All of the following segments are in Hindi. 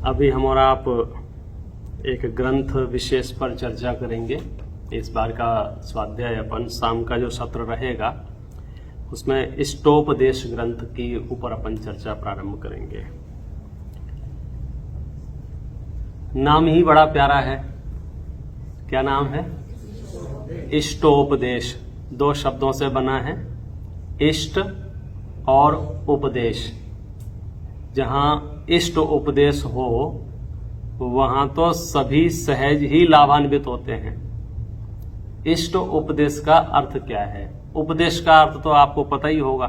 अभी हम और आप एक ग्रंथ विशेष पर चर्चा करेंगे। इस बार का स्वाध्याय अपन शाम का जो सत्र रहेगा उसमें इष्टोपदेश ग्रंथ की ऊपर अपन चर्चा प्रारंभ करेंगे। नाम ही बड़ा प्यारा है। क्या नाम है? इष्टोपदेश। दो शब्दों से बना है, इष्ट और उपदेश। जहां इष्ट उपदेश हो वहां तो सभी सहज ही लाभान्वित होते हैं। इष्ट उपदेश का अर्थ क्या है? उपदेश का अर्थ तो आपको पता ही होगा।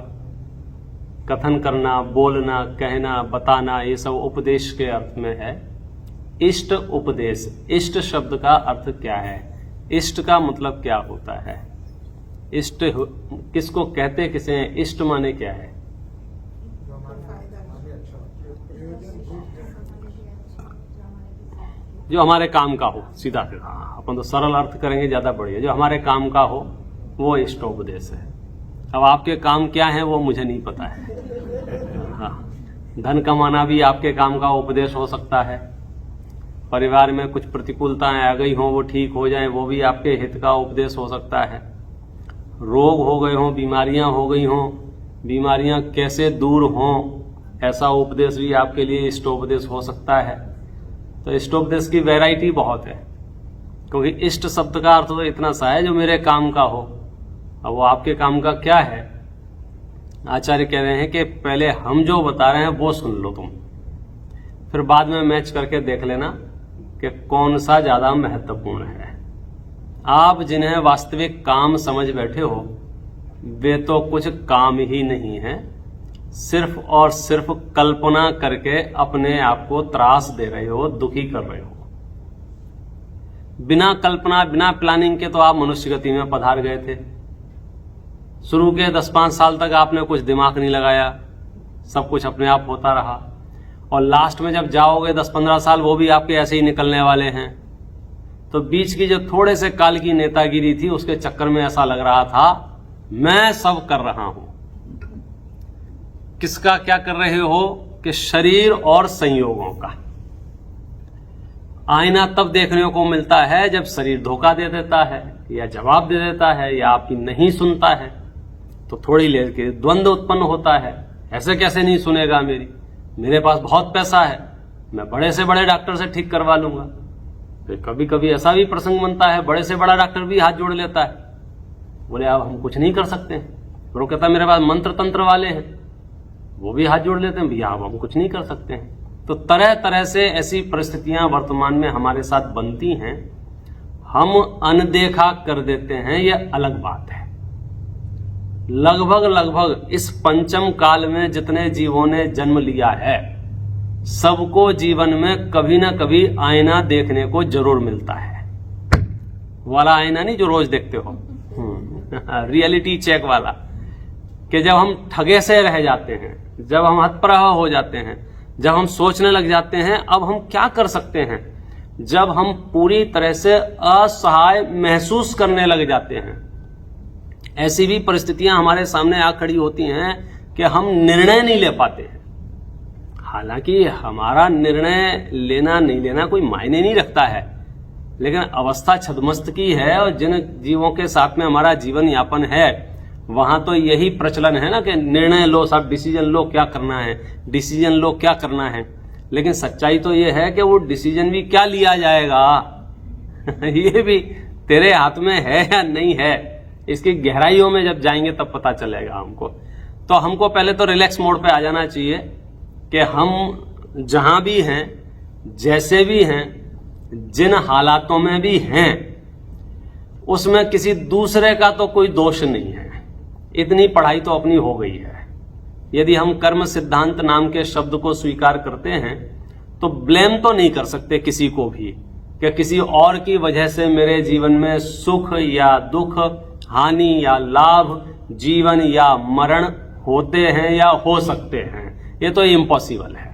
कथन करना, बोलना, कहना, बताना, ये सब उपदेश के अर्थ में है। इष्ट उपदेश, इष्ट शब्द का अर्थ क्या है? इष्ट का मतलब क्या होता है? इष्ट किसको कहते, किसे हैं? इष्ट माने क्या है? जो हमारे काम का हो, सीधा सीधा। अपन तो सरल अर्थ करेंगे, ज्यादा बढ़िया। जो हमारे काम का हो वो इष्टोपदेश है। अब आपके काम क्या है वो मुझे नहीं पता है। हाँ, धन कमाना भी आपके काम का उपदेश हो सकता है। परिवार में कुछ प्रतिकूलताएं आ गई हों, वो ठीक हो जाएं, वो भी आपके हित का उपदेश हो सकता है। रोग हो गए हों, बीमारियां हो गई हों, बीमारियां कैसे दूर हों, ऐसा उपदेश भी आपके लिए इष्टोपदेश हो सकता है। तो इष्टोपदेश की वैरायटी बहुत है, क्योंकि इष्ट शब्द का अर्थ तो इतना सा है जो मेरे काम का हो। अब वो आपके काम का क्या है? आचार्य कह रहे हैं कि पहले हम जो बता रहे हैं वो सुन लो तुम, फिर बाद में मैच करके देख लेना कि कौन सा ज्यादा महत्वपूर्ण है। आप जिन्हें वास्तविक काम समझ बैठे हो वे तो कुछ काम ही नहीं है, सिर्फ और सिर्फ कल्पना करके अपने आप को त्रास दे रहे हो, दुखी कर रहे हो। बिना कल्पना, बिना प्लानिंग के तो आप मनुष्य गति में पधार गए थे। शुरू के 10-5 साल तक आपने कुछ दिमाग नहीं लगाया, सब कुछ अपने आप होता रहा। और लास्ट में जब जाओगे 10-15 साल, वो भी आपके ऐसे ही निकलने वाले हैं। तो बीच की जो थोड़े से काल की नेतागिरी थी, उसके चक्कर में ऐसा लग रहा था मैं सब कर रहा हूं। किसका क्या कर रहे हो? कि शरीर और संयोगों का। आईना तब देखने को मिलता है जब शरीर धोखा दे देता है, या जवाब दे देता है, या आपकी नहीं सुनता है। तो थोड़ी देर के द्वंद्व उत्पन्न होता है। ऐसे कैसे नहीं सुनेगा मेरी? मेरे पास बहुत पैसा है, मैं बड़े से बड़े डॉक्टर से ठीक करवा लूंगा। फिर कभी कभी ऐसा भी प्रसंग बनता है, बड़े से बड़ा डॉक्टर भी हाथ जोड़ लेता है, बोले अब हम कुछ नहीं कर सकते हैं। फिर वो कहता है मेरे पास मंत्र तंत्र वाले हैं, वो भी हाथ जोड़ लेते हैं, भैया अब हम कुछ नहीं कर सकते हैं। तो तरह तरह से ऐसी परिस्थितियां वर्तमान में हमारे साथ बनती हैं। हम अनदेखा कर देते हैं, यह अलग बात है। लगभग इस पंचम काल में जितने जीवों ने जन्म लिया है, सबको जीवन में कभी ना कभी आईना देखने को जरूर मिलता है। वाला आईना नहीं जो रोज देखते हो, रियलिटी चेक वाला। कि जब हम ठगे से रह जाते हैं, जब हम हतप्रह हो जाते हैं, जब हम सोचने लग जाते हैं अब हम क्या कर सकते हैं, जब हम पूरी तरह से असहाय महसूस करने लग जाते हैं, ऐसी भी परिस्थितियां हमारे सामने आ खड़ी होती हैं कि हम निर्णय नहीं ले पाते हैं। हालांकि हमारा निर्णय लेना नहीं लेना कोई मायने नहीं रखता है, लेकिन अवस्था छद्मस्त की है। और जिन जीवों के साथ में हमारा जीवन यापन है, वहां तो यही प्रचलन है ना कि निर्णय लो साहब, डिसीजन लो, क्या करना है, डिसीजन लो, क्या करना है। लेकिन सच्चाई तो यह है कि वो डिसीजन भी क्या लिया जाएगा ये भी तेरे हाथ में है या नहीं है। इसकी गहराइयों में जब जाएंगे तब पता चलेगा हमको। तो हमको पहले तो रिलैक्स मोड पे आ जाना चाहिए कि हम जहां भी हैं, जैसे भी हैं, जिन हालातों में भी हैं, उसमें किसी दूसरे का तो कोई दोष नहीं है। इतनी पढ़ाई तो अपनी हो गई है। यदि हम कर्म सिद्धांत नाम के शब्द को स्वीकार करते हैं तो ब्लेम तो नहीं कर सकते किसी को भी कि किसी और की वजह से मेरे जीवन में सुख या दुख, हानि या लाभ, जीवन या मरण होते हैं या हो सकते हैं। ये तो इम्पॉसिबल है।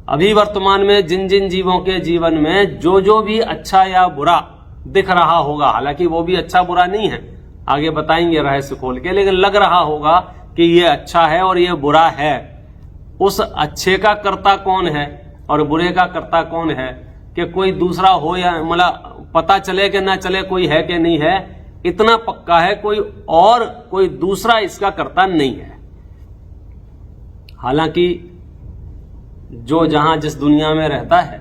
अभी वर्तमान में जिन जिन जीवों के जीवन में जो जो भी अच्छा या बुरा दिख रहा होगा, हालांकि वो भी अच्छा बुरा नहीं है, आगे बताएंगे रहस्य खोल के, लेकिन लग रहा होगा कि ये अच्छा है और ये बुरा है। उस अच्छे का कर्ता कौन है और बुरे का कर्ता कौन है कि कोई दूसरा हो या मतलब पता चले कि ना चले कोई है कि नहीं है, इतना पक्का है कोई दूसरा इसका कर्ता नहीं है। हालांकि जो जहां जिस दुनिया में रहता है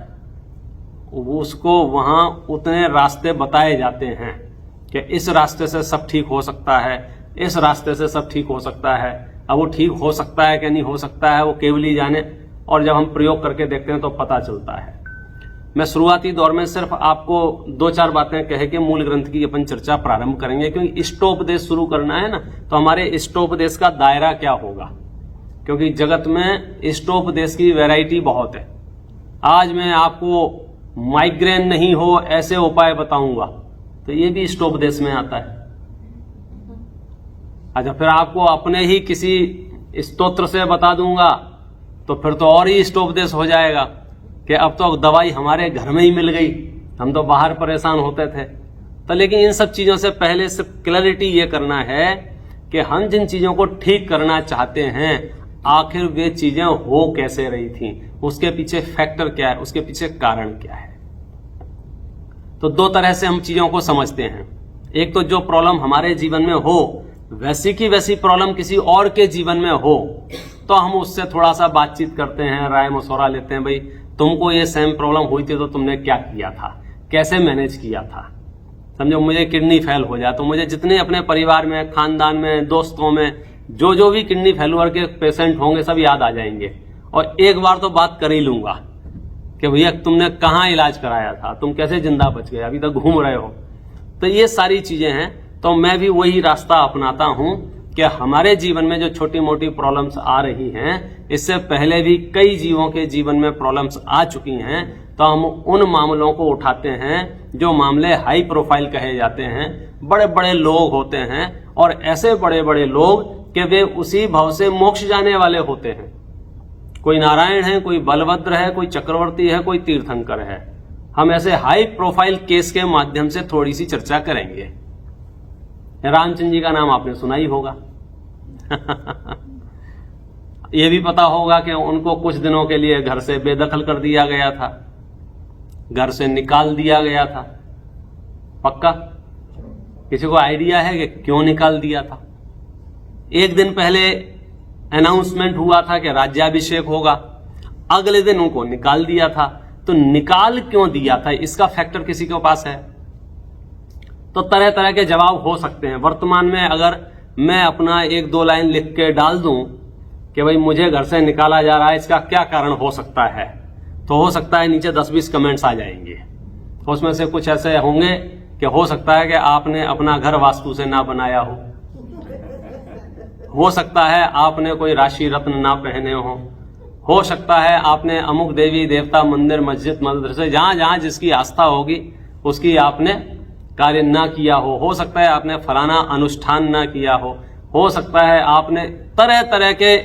उसको वहां उतने रास्ते बताए जाते हैं कि इस रास्ते से सब ठीक हो सकता है, इस रास्ते से सब ठीक हो सकता है। अब वो ठीक हो सकता है कि नहीं हो सकता है वो केवल ही जाने, और जब हम प्रयोग करके देखते हैं तो पता चलता है। मैं शुरुआती दौर में सिर्फ आपको 2-4 बातें कह के मूल ग्रंथ की अपन चर्चा प्रारंभ करेंगे, क्योंकि इष्टोपदेश शुरू करना है ना, तो हमारे इष्टोपदेश का दायरा क्या होगा, क्योंकि जगत में इष्टोपदेश की वैरायटी बहुत है। आज मैं आपको माइग्रेन नहीं हो ऐसे उपाय बताऊंगा तो ये भी इष्टोपदेश में आता है। अच्छा, फिर आपको अपने ही किसी स्तोत्र से बता दूंगा तो फिर तो और ही इष्टोपदेश हो जाएगा कि अब तो दवाई हमारे घर में ही मिल गई, हम तो बाहर परेशान होते थे। तो लेकिन इन सब चीजों से पहले सिर्फ क्लैरिटी ये करना है कि हम जिन चीजों को ठीक करना चाहते हैं आखिर वे चीजें हो कैसे रही थी, उसके पीछे फैक्टर क्या है, उसके पीछे कारण क्या है। तो 2 तरह से हम चीजों को समझते हैं। एक तो जो प्रॉब्लम हमारे जीवन में हो वैसी की वैसी प्रॉब्लम किसी और के जीवन में हो तो हम उससे थोड़ा सा बातचीत करते हैं, राय मशवरा लेते हैं, भाई तुमको ये सेम प्रॉब्लम हुई थी तो तुमने क्या किया था, कैसे मैनेज किया था। समझो मुझे किडनी फेल हो जाए तो मुझे जितने अपने परिवार में, खानदान में, दोस्तों में जो भी किडनी फेलुअर के पेशेंट होंगे सब याद आ जाएंगे, और एक बार तो बात कर ही लूंगा कि भैया तुमने कहाँ इलाज कराया था, तुम कैसे जिंदा बच गए, अभी तक घूम रहे हो। तो ये सारी चीजें हैं। तो मैं भी वही रास्ता अपनाता हूं कि हमारे जीवन में जो छोटी मोटी प्रॉब्लम्स आ रही हैं, इससे पहले भी कई जीवों के जीवन में प्रॉब्लम्स आ चुकी हैं, तो हम उन मामलों को उठाते हैं जो मामले हाई प्रोफाइल कहे जाते हैं, बड़े बड़े लोग होते हैं, और ऐसे बड़े बड़े लोग कि वे उसी भाव से मोक्ष जाने वाले होते हैं। कोई नारायण है, कोई बलभद्र है, कोई चक्रवर्ती है, कोई तीर्थंकर है। हम ऐसे हाई प्रोफाइल केस के माध्यम से थोड़ी सी चर्चा करेंगे। रामचंद्र जी का नाम आपने सुना ही होगा। यह भी पता होगा कि उनको कुछ दिनों के लिए घर से बेदखल कर दिया गया था, घर से निकाल दिया गया था। पक्का किसी को आइडिया है कि क्यों निकाल दिया था? एक दिन पहले अनाउंसमेंट हुआ था कि राज्याभिषेक होगा, अगले दिन उनको निकाल दिया था। तो निकाल क्यों दिया था, इसका फैक्टर किसी के पास है? तो तरह तरह के जवाब हो सकते हैं। वर्तमान में अगर मैं अपना 1-2 लाइन लिख के डाल दूं कि भाई मुझे घर से निकाला जा रहा है, इसका क्या कारण हो सकता है, तो हो सकता है नीचे 10-20 कमेंट्स आ जाएंगे। उसमें से कुछ ऐसे होंगे कि हो सकता है कि आपने अपना घर वास्तु से ना बनाया हो सकता है आपने कोई राशि रत्न ना पहने हो सकता है आपने अमुक देवी देवता मंदिर मस्जिद मदरसे जहां जहां जिसकी आस्था होगी उसकी आपने कार्य ना किया हो सकता है आपने फलाना अनुष्ठान ना किया हो सकता है आपने तरह तरह के,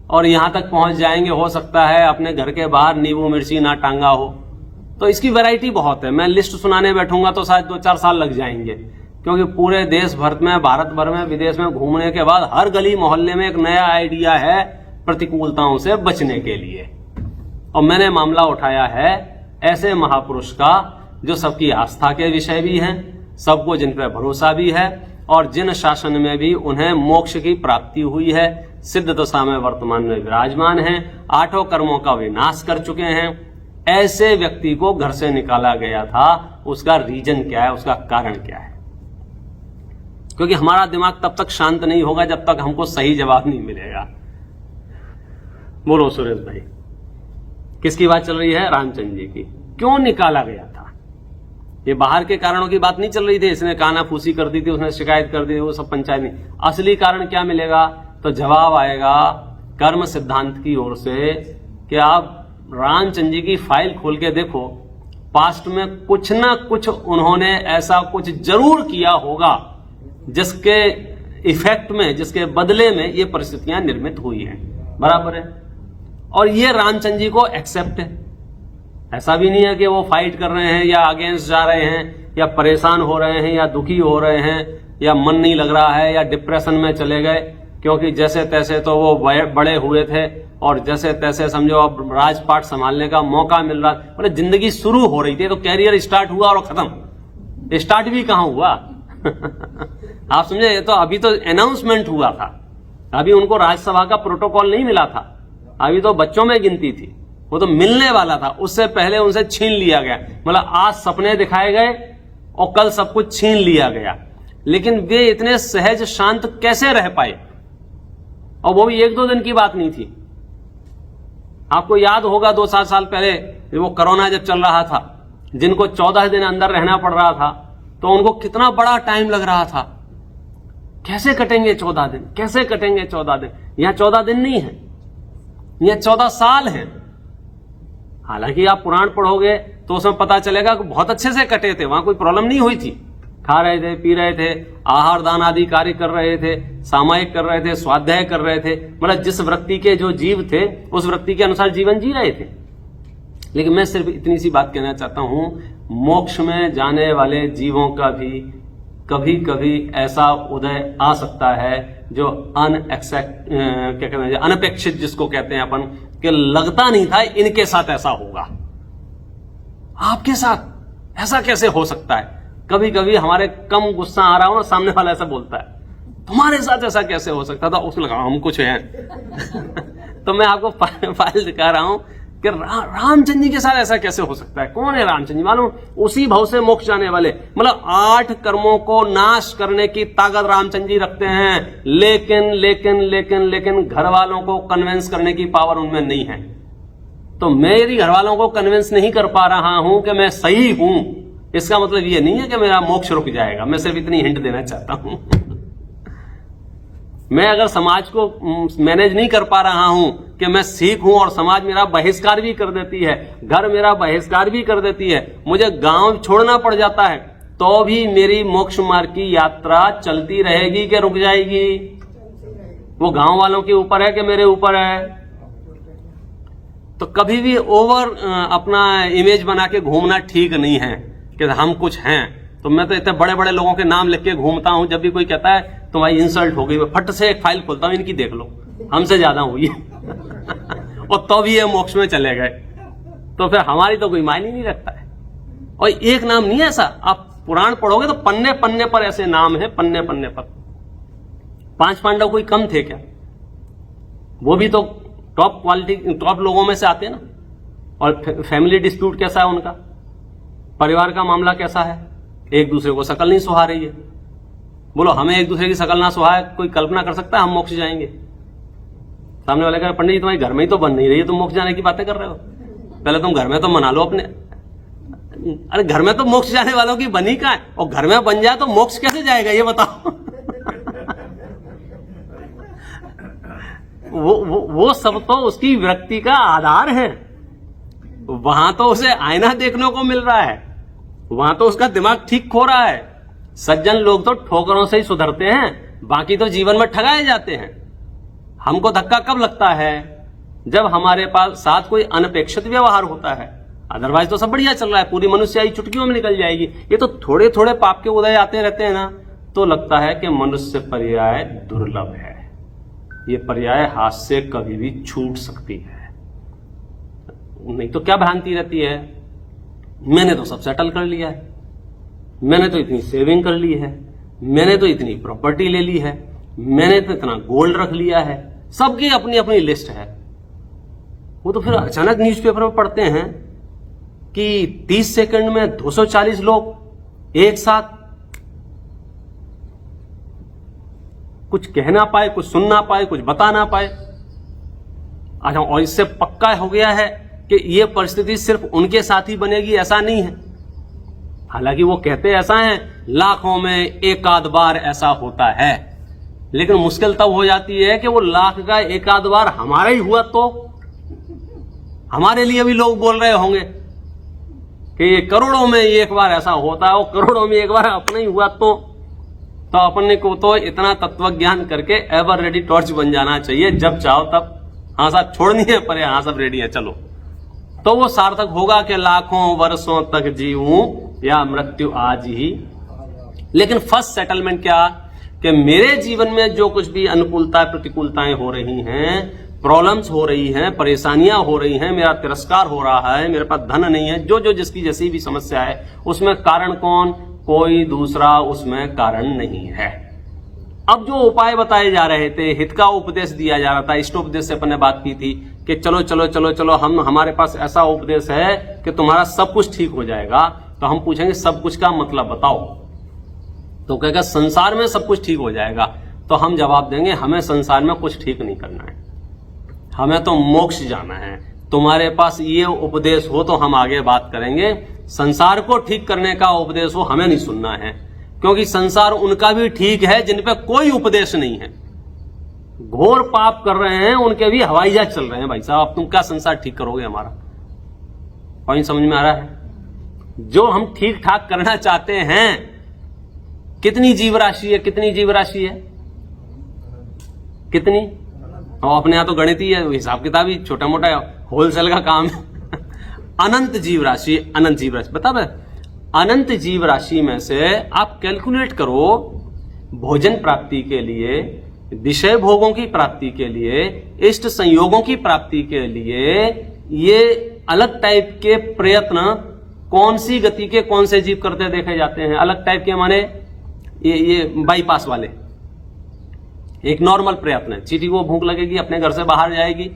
और यहां तक पहुंच जाएंगे, हो सकता है अपने घर के बाहर नींबू मिर्ची ना टांगा हो। तो इसकी वैरायटी बहुत है। मैं लिस्ट सुनाने बैठूंगा तो शायद 2-4 साल लग जाएंगे, क्योंकि पूरे देश भर में, भारत भर में, विदेश में घूमने के बाद हर गली मोहल्ले में एक नया आइडिया है प्रतिकूलताओं से बचने के लिए। और मैंने मामला उठाया है ऐसे महापुरुष का जो सबकी आस्था के विषय भी हैं, सबको जिन पर भरोसा भी है, और जिन शासन में भी उन्हें मोक्ष की प्राप्ति हुई है, सिद्ध दशा में वर्तमान में विराजमान हैं, 8 कर्मों का विनाश कर चुके हैं। ऐसे व्यक्ति को घर से निकाला गया था, उसका रीजन क्या है, उसका कारण क्या है? क्योंकि हमारा दिमाग तब तक शांत नहीं होगा जब तक हमको सही जवाब नहीं मिलेगा। बोलो सुरेश भाई, किसकी बात चल रही है? रामचंद्र जी की। क्यों निकाला गया था? ये बाहर के कारणों की बात नहीं चल रही थी, इसने कानाफूसी कर दी थी, उसने शिकायत कर दी, वो सब पंचायत नहीं। असली कारण क्या मिलेगा? तो जवाब आएगा कर्म सिद्धांत की ओर से कि आप रामचंद्र जी की फाइल खोल के देखो, पास्ट में कुछ ना कुछ उन्होंने ऐसा कुछ जरूर किया होगा जिसके इफेक्ट में, जिसके बदले में ये परिस्थितियां निर्मित हुई हैं। बराबर है। और ये रामचंद्र जी को एक्सेप्ट है। ऐसा भी नहीं है कि वो फाइट कर रहे हैं या अगेंस्ट जा रहे हैं या परेशान हो रहे हैं या दुखी हो रहे हैं या मन नहीं लग रहा है या डिप्रेशन में चले गए, क्योंकि जैसे तैसे तो वो बड़े हुए थे और जैसे तैसे समझो अब राजपाट संभालने का मौका मिल रहा, मतलब जिंदगी शुरू हो रही थी, तो कैरियर स्टार्ट हुआ और खत्म। स्टार्ट भी कहां हुआ आप समझे, ये तो अभी तो अनाउंसमेंट हुआ था, अभी उनको राज्यसभा का प्रोटोकॉल नहीं मिला था, अभी तो बच्चों में गिनती थी, वो तो मिलने वाला था, उससे पहले उनसे छीन लिया गया। मतलब आज सपने दिखाए गए और कल सब कुछ छीन लिया गया। लेकिन वे इतने सहज शांत कैसे रह पाए, और वो भी 1-2 दिन की बात नहीं थी। आपको याद होगा 2-7 साल पहले वो कोरोना जब चल रहा था, जिनको 14 दिन अंदर रहना पड़ रहा था, तो उनको कितना बड़ा टाइम लग रहा था। कैसे कटेंगे 14 दिन, कैसे कटेंगे 14 दिन? यहां 14 दिन नहीं है, यहां 14 साल है। हालांकि आप पुराण पढ़ोगे तो उसमें पता चलेगा कि बहुत अच्छे से कटे थे, वहां कोई प्रॉब्लम नहीं हुई थी, खा रहे थे, पी रहे थे, आहार दान आदि कार्य कर रहे थे, सामायिक कर रहे थे, स्वाध्याय कर रहे थे, मतलब जिस वृत्ति के जो जीव थे उस वृत्ति के अनुसार जीवन जी रहे थे। लेकिन मैं सिर्फ इतनी सी बात कहना चाहता हूं, मोक्ष में जाने वाले जीवों का भी कभी कभी ऐसा उदय आ सकता है जो अनपेक्षित जिसको कहते हैं अपन, कि लगता नहीं था इनके साथ ऐसा होगा, आपके साथ ऐसा कैसे हो सकता है। कभी कभी हमारे कम गुस्सा आ रहा हो ना, सामने वाला ऐसा बोलता है तुम्हारे साथ ऐसा कैसे हो सकता था, उसको लगा हम कुछ हैं तो मैं आपको फाइल दिखा रहा हूं कि रामचंद्र जी के साथ ऐसा कैसे हो सकता है। कौन है रामचंद्र जी? मालूम, उसी भव से मोक्ष जाने वाले, मतलब 8 कर्मों को नाश करने की ताकत रामचंद्र जी रखते हैं, लेकिन लेकिन लेकिन लेकिन घर वालों को कन्विंस करने की पावर उनमें नहीं है। तो मैं यदि घर वालों को कन्विंस नहीं कर पा रहा हूं कि मैं सही हूं, इसका मतलब यह नहीं है कि मेरा मोक्ष रुक जाएगा। मैं सिर्फ इतनी हिंट देना चाहता हूं मैं अगर समाज को मैनेज नहीं कर पा रहा हूं कि मैं सीख हूं और समाज मेरा बहिष्कार भी कर देती है, घर मेरा बहिष्कार भी कर देती है, मुझे गांव छोड़ना पड़ जाता है, तो भी मेरी मोक्ष मार्ग की यात्रा चलती रहेगी कि रुक जाएगी? वो गांव वालों के ऊपर है कि मेरे ऊपर है। तो कभी भी ओवर अपना इमेज बना के घूमना ठीक नहीं है कि हम कुछ हैं। तो मैं तो इतने बड़े बड़े लोगों के नाम लिख के घूमता हूं, जब भी कोई कहता है तुम्हारी इंसल्ट हो गई, मैं फट से एक फाइल खोलता हूं, इनकी देख लो, हमसे ज्यादा हुई और तो भी ये मोक्ष में चले गए, तो फिर हमारी तो कोई मायने नहीं रखता है। और एक नाम नहीं है ऐसा, आप पुराण पढ़ोगे तो पन्ने पन्ने पर ऐसे नाम है, पन्ने पन्ने पर। 5 पांडव कोई कम थे क्या? वो भी तो टॉप क्वालिटी, टॉप लोगों में से आते हैं ना। और फैमिली डिस्प्यूट कैसा है उनका, परिवार का मामला कैसा है? एक दूसरे को शकल नहीं सुहा रही है। बोलो हमें एक दूसरे की शकल ना सुहाए, कोई कल्पना कर सकता है हम मोक्ष जाएंगे? सामने वाले कह पंडित जी तुम्हारी घर में ही तो बन नहीं रही है, तुम मोक्ष जाने की बातें कर रहे हो, पहले तुम घर में तो मना लो अपने। अरे घर में तो मोक्ष जाने वालों की बनी कहां है, और घर में बन जाए तो मोक्ष कैसे जाएगा ये बताओ वो सब तो उसकी विरक्ति का आधार है। वहां तो उसे आईना देखने को मिल रहा है, वहां तो उसका दिमाग ठीक खो रहा है। सज्जन लोग तो ठोकरों से ही सुधरते हैं, बाकी तो जीवन में ठगाए जाते हैं। हमको धक्का कब लगता है? जब हमारे पास साथ कोई अनपेक्षित व्यवहार होता है, अदरवाइज तो सब बढ़िया चल रहा है, पूरी मनुष्यई चुटकियों में निकल जाएगी। ये तो थोड़े थोड़े पाप के उदय आते रहते हैं ना, तो लगता है कि मनुष्य पर्याय दुर्लभ है, ये पर्याय हाथ से कभी भी छूट सकती है। नहीं तो क्या भ्रांति रहती है, मैंने तो सब सेटल कर लिया है, मैंने तो इतनी सेविंग कर ली है, मैंने तो इतनी प्रॉपर्टी ले ली है, मैंने तो इतना गोल्ड रख लिया है, सबकी अपनी अपनी लिस्ट है। वो तो फिर अचानक न्यूज़पेपर में पढ़ते हैं कि 30 सेकंड में 240 लोग एक साथ कुछ कह ना पाए, कुछ सुन ना पाए, कुछ बता ना पाए। अच्छा, और इससे पक्का हो गया है कि यह परिस्थिति सिर्फ उनके साथ ही बनेगी, ऐसा नहीं है। हालांकि वो कहते ऐसा है, लाखों में एक आध बार ऐसा होता है, लेकिन मुश्किल तब हो जाती है कि वो लाख का एक आध बार हमारा ही हुआ तो हमारे लिए भी लोग बोल रहे होंगे कि करोड़ों में एक बार ऐसा होता है, और करोड़ों में एक बार अपना ही हुआ तो अपने को तो इतना तत्व ज्ञान करके एवर रेडी टॉर्च बन जाना चाहिए, जब चाहो तब हाँ साहब छोड़नी है पर हाँ सब रेडी है चलो, तो वो सार्थक होगा कि लाखों वर्षों तक जीऊं या मृत्यु आज ही। लेकिन फर्स्ट सेटलमेंट क्या कि मेरे जीवन में जो कुछ भी अनुकूलता प्रतिकूलताएं हो रही हैं, प्रॉब्लम्स हो रही हैं, परेशानियां हो रही हैं, मेरा तिरस्कार हो रहा है, मेरे पास धन नहीं है, जो जो जिसकी जैसी भी समस्या है, उसमें कारण कौन? कोई दूसरा उसमें कारण नहीं है। अब जो उपाय बताए जा रहे थे, हित का उपदेश दिया जा रहा था, इष्ट उपदेश से अपन ने बात की थी कि चलो चलो चलो चलो, हमारे पास ऐसा उपदेश है कि तुम्हारा सब कुछ ठीक हो जाएगा। तो हम पूछेंगे सब कुछ का मतलब बताओ, तो कहेगा संसार में सब कुछ ठीक हो जाएगा। तो हम जवाब देंगे हमें संसार में कुछ ठीक नहीं करना है, हमें तो मोक्ष जाना है। तुम्हारे पास ये उपदेश हो तो हम आगे बात करेंगे, संसार को ठीक करने का उपदेश हो हमें नहीं सुनना है, क्योंकि संसार उनका भी ठीक है जिन पे कोई उपदेश नहीं है। घोर पाप कर रहे हैं, उनके भी हवाई जहाज चल रहे हैं। भाई साहब, अब तुम क्या संसार ठीक करोगे हमारा? पॉइंट समझ में आ रहा है? जो हम ठीक ठाक करना चाहते हैं, कितनी जीव राशि है, कितनी जीव राशि है, कितनी? और अपने यहां तो गणितीय है, हिसाब किताब ही छोटा मोटा होलसेल का काम है। अनंत जीव राशि, अनंत जीव राशि बता भाई। अनंत जीव राशि में से आप कैलकुलेट करो, भोजन प्राप्ति के लिए, विषय भोगों की प्राप्ति के लिए, इष्ट संयोगों की प्राप्ति के लिए ये अलग टाइप के प्रयत्न कौन सी गति के कौन से जीव करते देखे जाते हैं? अलग टाइप के माने ये बाईपास वाले। एक नॉर्मल प्रयत्न है, चींटी को भूख लगेगी, अपने घर से बाहर जाएगी,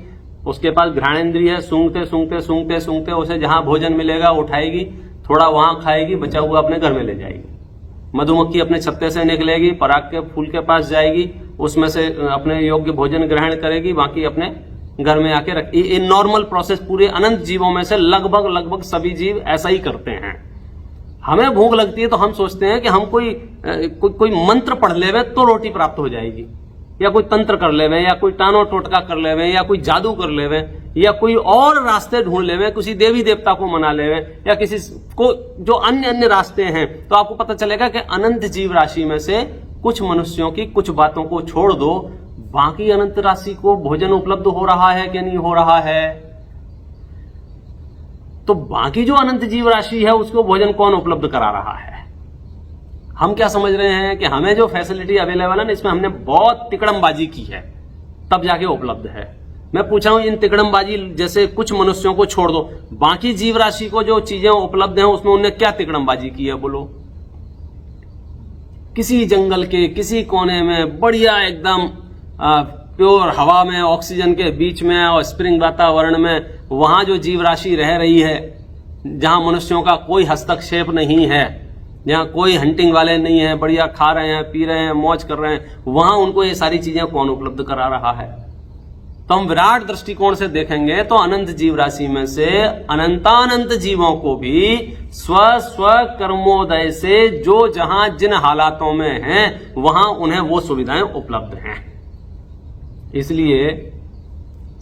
उसके पास घ्राणेंद्रिय है, सूंघते सूंघते सूंघते सूंघते उसे जहां भोजन मिलेगा उठाएगी, थोड़ा वहां खाएगी, बचा हुआ अपने घर में ले जाएगी। मधुमक्खी अपने छत्ते से निकलेगी, पराग के फूल के पास जाएगी, उसमें से अपने योग्य भोजन ग्रहण करेगी, बाकी अपने घर में आके रख। ये नॉर्मल प्रोसेस पूरे अनंत जीवों में से लगभग सभी जीव ऐसा ही करते हैं। हमें भूख लगती है तो हम सोचते हैं कि हम कोई मंत्र पढ़ लेवे तो रोटी प्राप्त हो जाएगी, या कोई तंत्र कर लेवे, या कोई टानो टोटका कर लेवे, या कोई जादू कर लेवे, या कोई और रास्ते ढूंढ लेवे, किसी देवी देवता को मना लेवे, या किसी को जो अन्य रास्ते हैं। तो आपको पता चलेगा कि अनंत जीव राशि में से कुछ मनुष्यों की कुछ बातों को छोड़ दो, बाकी अनंत राशि को भोजन उपलब्ध हो रहा है कि नहीं हो रहा है? तो बाकी जो अनंत जीव राशि है उसको भोजन कौन उपलब्ध करा रहा है? हम क्या समझ रहे हैं कि हमें जो फैसिलिटी अवेलेबल है ना, इसमें हमने बहुत तिकड़मबाजी की है तब जाके उपलब्ध है। मैं पूछा हूं, इन तिकड़मबाजी जैसे कुछ मनुष्यों को छोड़ दो, बाकी जीव राशि को जो चीजें उपलब्ध हैं उसमें उन्होंने क्या तिकड़मबाजी की है बोलो? किसी जंगल के किसी कोने में बढ़िया एकदम प्योर हवा में, ऑक्सीजन के बीच में और स्प्रिंग वातावरण में, वहां जो जीव राशि रह रही है, जहां मनुष्यों का कोई हस्तक्षेप नहीं है, जहां कोई हंटिंग वाले नहीं है, बढ़िया खा रहे हैं, पी रहे हैं, मौज कर रहे हैं, वहां उनको ये सारी चीजें कौन उपलब्ध करा रहा है? तो हम विराट दृष्टिकोण से देखेंगे तो अनंत जीव राशि में से अनंतानंत जीवों को भी स्व कर्मोदय से जो जहां जिन हालातों में हैं वहां उन्हें वो सुविधाएं उपलब्ध हैं। इसलिए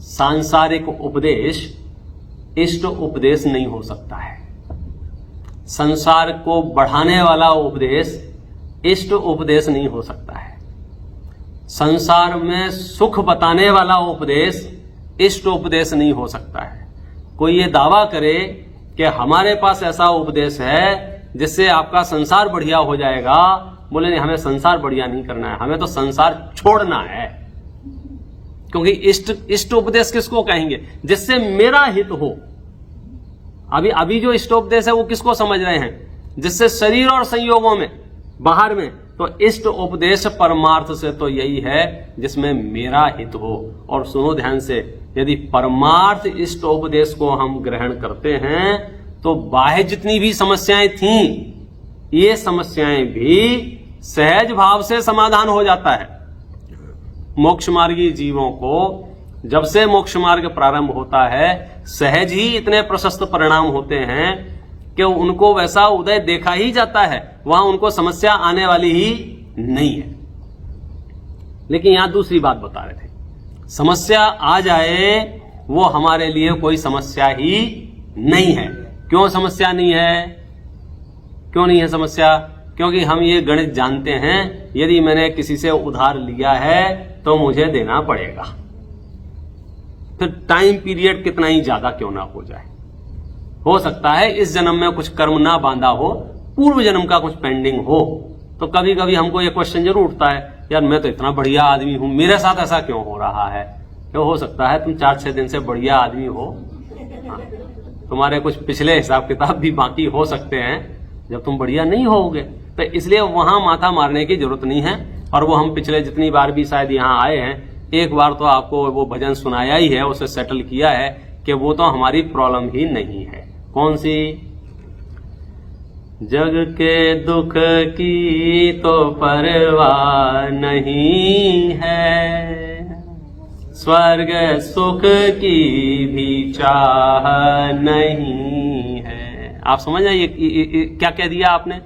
सांसारिक उपदेश इष्ट उपदेश नहीं हो सकता है। संसार को बढ़ाने वाला उपदेश इष्ट उपदेश नहीं हो सकता है। संसार में सुख बताने वाला उपदेश इष्ट उपदेश नहीं हो सकता है। कोई ये दावा करे कि हमारे पास ऐसा उपदेश है जिससे आपका संसार बढ़िया हो जाएगा, बोले नहीं, हमें संसार बढ़िया नहीं करना है, हमें तो संसार छोड़ना है। क्योंकि इष्ट उपदेश किसको कहेंगे? जिससे मेरा हित हो। अभी जो इष्ट उपदेश है वो किसको समझ रहे हैं? जिससे शरीर और संयोगों में, बाहर में। तो इष्ट उपदेश परमार्थ से तो यही है जिसमें मेरा हित हो। और सुनो ध्यान से, यदि परमार्थ इष्ट उपदेश को हम ग्रहण करते हैं तो बाह्य जितनी भी समस्याएं थीं, ये समस्याएं भी सहज भाव से समाधान हो जाता है। मोक्ष मार्गी जीवों को जब से मोक्ष मार्ग प्रारंभ होता है, सहज ही इतने प्रशस्त परिणाम होते हैं कि उनको वैसा उदय देखा ही जाता है, वहां उनको समस्या आने वाली ही नहीं है। लेकिन यहां दूसरी बात बता रहे थे, समस्या आ जाए वो हमारे लिए कोई समस्या ही नहीं है। क्यों समस्या नहीं है? क्यों नहीं है समस्या? क्योंकि हम ये गणित जानते हैं, यदि मैंने किसी से उधार लिया है तो मुझे देना पड़ेगा, फिर टाइम पीरियड कितना ही ज्यादा क्यों ना हो जाए। हो सकता है इस जन्म में कुछ कर्म ना बांधा हो, पूर्व जन्म का कुछ पेंडिंग हो। तो कभी कभी हमको ये क्वेश्चन जरूर उठता है, यार मैं तो इतना बढ़िया आदमी हूं, मेरे साथ ऐसा क्यों हो रहा है? तो हो सकता है तुम 4-6 दिन से बढ़िया आदमी हो, तुम्हारे कुछ पिछले हिसाब किताब भी बाकी हो सकते हैं जब तुम बढ़िया नहीं होगे। तो इसलिए वहां माथा मारने की जरूरत नहीं है। और वो हम पिछले जितनी बार भी शायद यहाँ आए हैं, एक बार तो आपको वो भजन सुनाया ही है, उसे सेटल किया है कि वो तो हमारी प्रॉब्लम ही नहीं है। कौन सी? जग के दुख की तो परवाह नहीं है, स्वर्ग सुख की भी चाह नहीं है। आप समझ रहे ये क्या कह दिया आपने?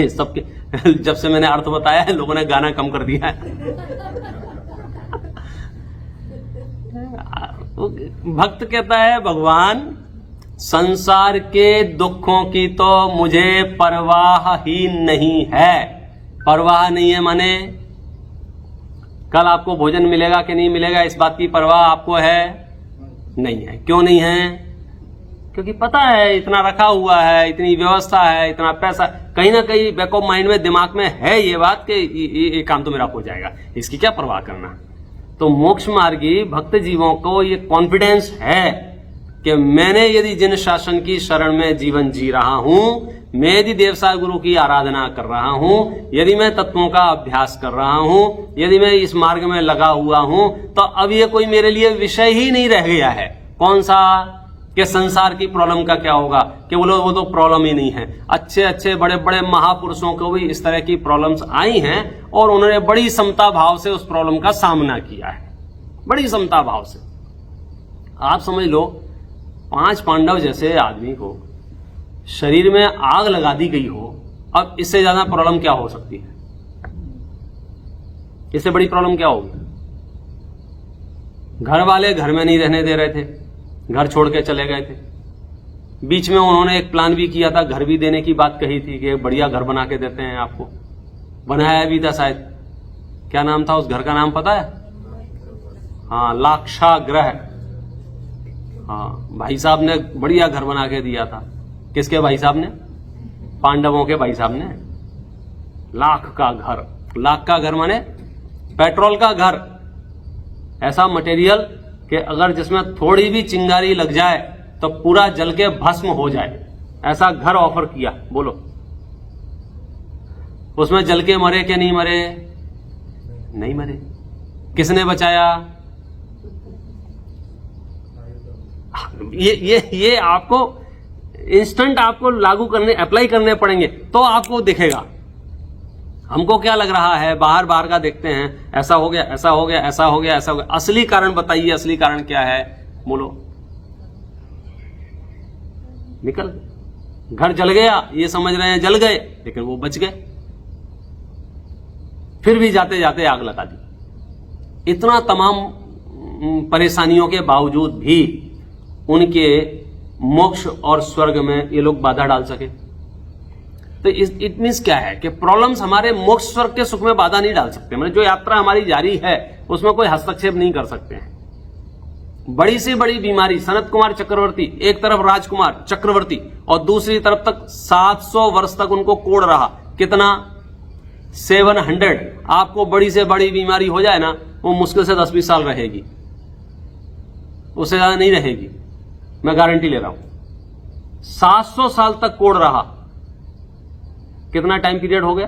सबके जब से मैंने अर्थ बताया है लोगों ने गाना कम कर दिया है। भक्त कहता है भगवान संसार के दुखों की तो मुझे परवाह ही नहीं है। परवाह नहीं है माने कल आपको भोजन मिलेगा कि नहीं मिलेगा इस बात की परवाह आपको है? नहीं है। क्यों नहीं है? क्योंकि पता है इतना रखा हुआ है, इतनी व्यवस्था है, इतना पैसा, कहीं ना कहीं बैक ऑफ माइंड में दिमाग में है ये बात कि ये काम तो मेरा हो जाएगा, इसकी क्या परवाह करना। तो मोक्ष मार्गी भक्त जीवों को ये कॉन्फिडेंस है कि मैंने यदि जिन शासन की शरण में जीवन जी रहा हूं, मैं यदि देवसार गुरु की आराधना कर रहा हूं, यदि मैं तत्वों का अभ्यास कर रहा हूं, यदि मैं इस मार्ग में लगा हुआ हूं, तो अब ये कोई मेरे लिए विषय ही नहीं रह गया है। कौन सा? कि संसार की प्रॉब्लम का क्या होगा, कि वो तो प्रॉब्लम ही नहीं है। अच्छे अच्छे बड़े बड़े महापुरुषों को भी इस तरह की प्रॉब्लम्स आई हैं और उन्होंने बड़ी समता भाव से उस प्रॉब्लम का सामना किया है, बड़ी समता भाव से। आप समझ लो 5 पांडव जैसे आदमी को शरीर में आग लगा दी गई हो, अब इससे ज्यादा प्रॉब्लम क्या हो सकती है? इससे बड़ी प्रॉब्लम क्या होगी? घर वाले घर में नहीं रहने दे रहे थे, घर छोड़ के चले गए थे। बीच में उन्होंने एक प्लान भी किया था, घर भी देने की बात कही थी कि बढ़िया घर बना के देते हैं आपको, बनाया भी था शायद। क्या नाम था उस घर का? नाम पता है? हाँ, लाक्षागृह। हाँ, भाई साहब ने बढ़िया घर बना के दिया था। किसके भाई साहब ने? पांडवों के भाई साहब ने। लाख का घर, लाख का घर माने पेट्रोल का घर, ऐसा मटेरियल कि अगर जिसमें थोड़ी भी चिंगारी लग जाए तो पूरा जल के भस्म हो जाए, ऐसा घर ऑफर किया। बोलो उसमें जल के मरे कि नहीं मरे? नहीं मरे। किसने बचाया? ये आपको इंस्टेंट आपको लागू करने, अप्लाई करने पड़ेंगे तो आपको दिखेगा। हमको क्या लग रहा है, बाहर बाहर का देखते हैं, ऐसा हो गया, ऐसा हो गया, ऐसा हो गया, ऐसा हो गया। असली कारण बताइए, असली कारण क्या है? बोलो। निकल, घर जल गया, ये समझ रहे हैं जल गए, लेकिन वो बच गए, फिर भी जाते जाते आग लगा दी। इतना तमाम परेशानियों के बावजूद भी उनके मोक्ष और स्वर्ग में ये लोग बाधा डाल सके। तो इट मीन्स क्या है कि प्रॉब्लम्स हमारे मोक्ष स्वर्ग के सुख में बाधा नहीं डाल सकते। मतलब जो यात्रा हमारी जारी है उसमें कोई हस्तक्षेप नहीं कर सकते हैं। बड़ी से बड़ी बीमारी, सनत कुमार चक्रवर्ती, एक तरफ राजकुमार चक्रवर्ती और दूसरी तरफ तक 700 वर्ष तक उनको कोड़ रहा। कितना? 700। आपको बड़ी से बड़ी बीमारी हो जाए ना, वो मुश्किल से 10-20 साल रहेगी, उससे ज्यादा नहीं रहेगी, मैं गारंटी ले रहा हूं। 700 साल तक कोड़ रहा। कितना टाइम पीरियड हो गया?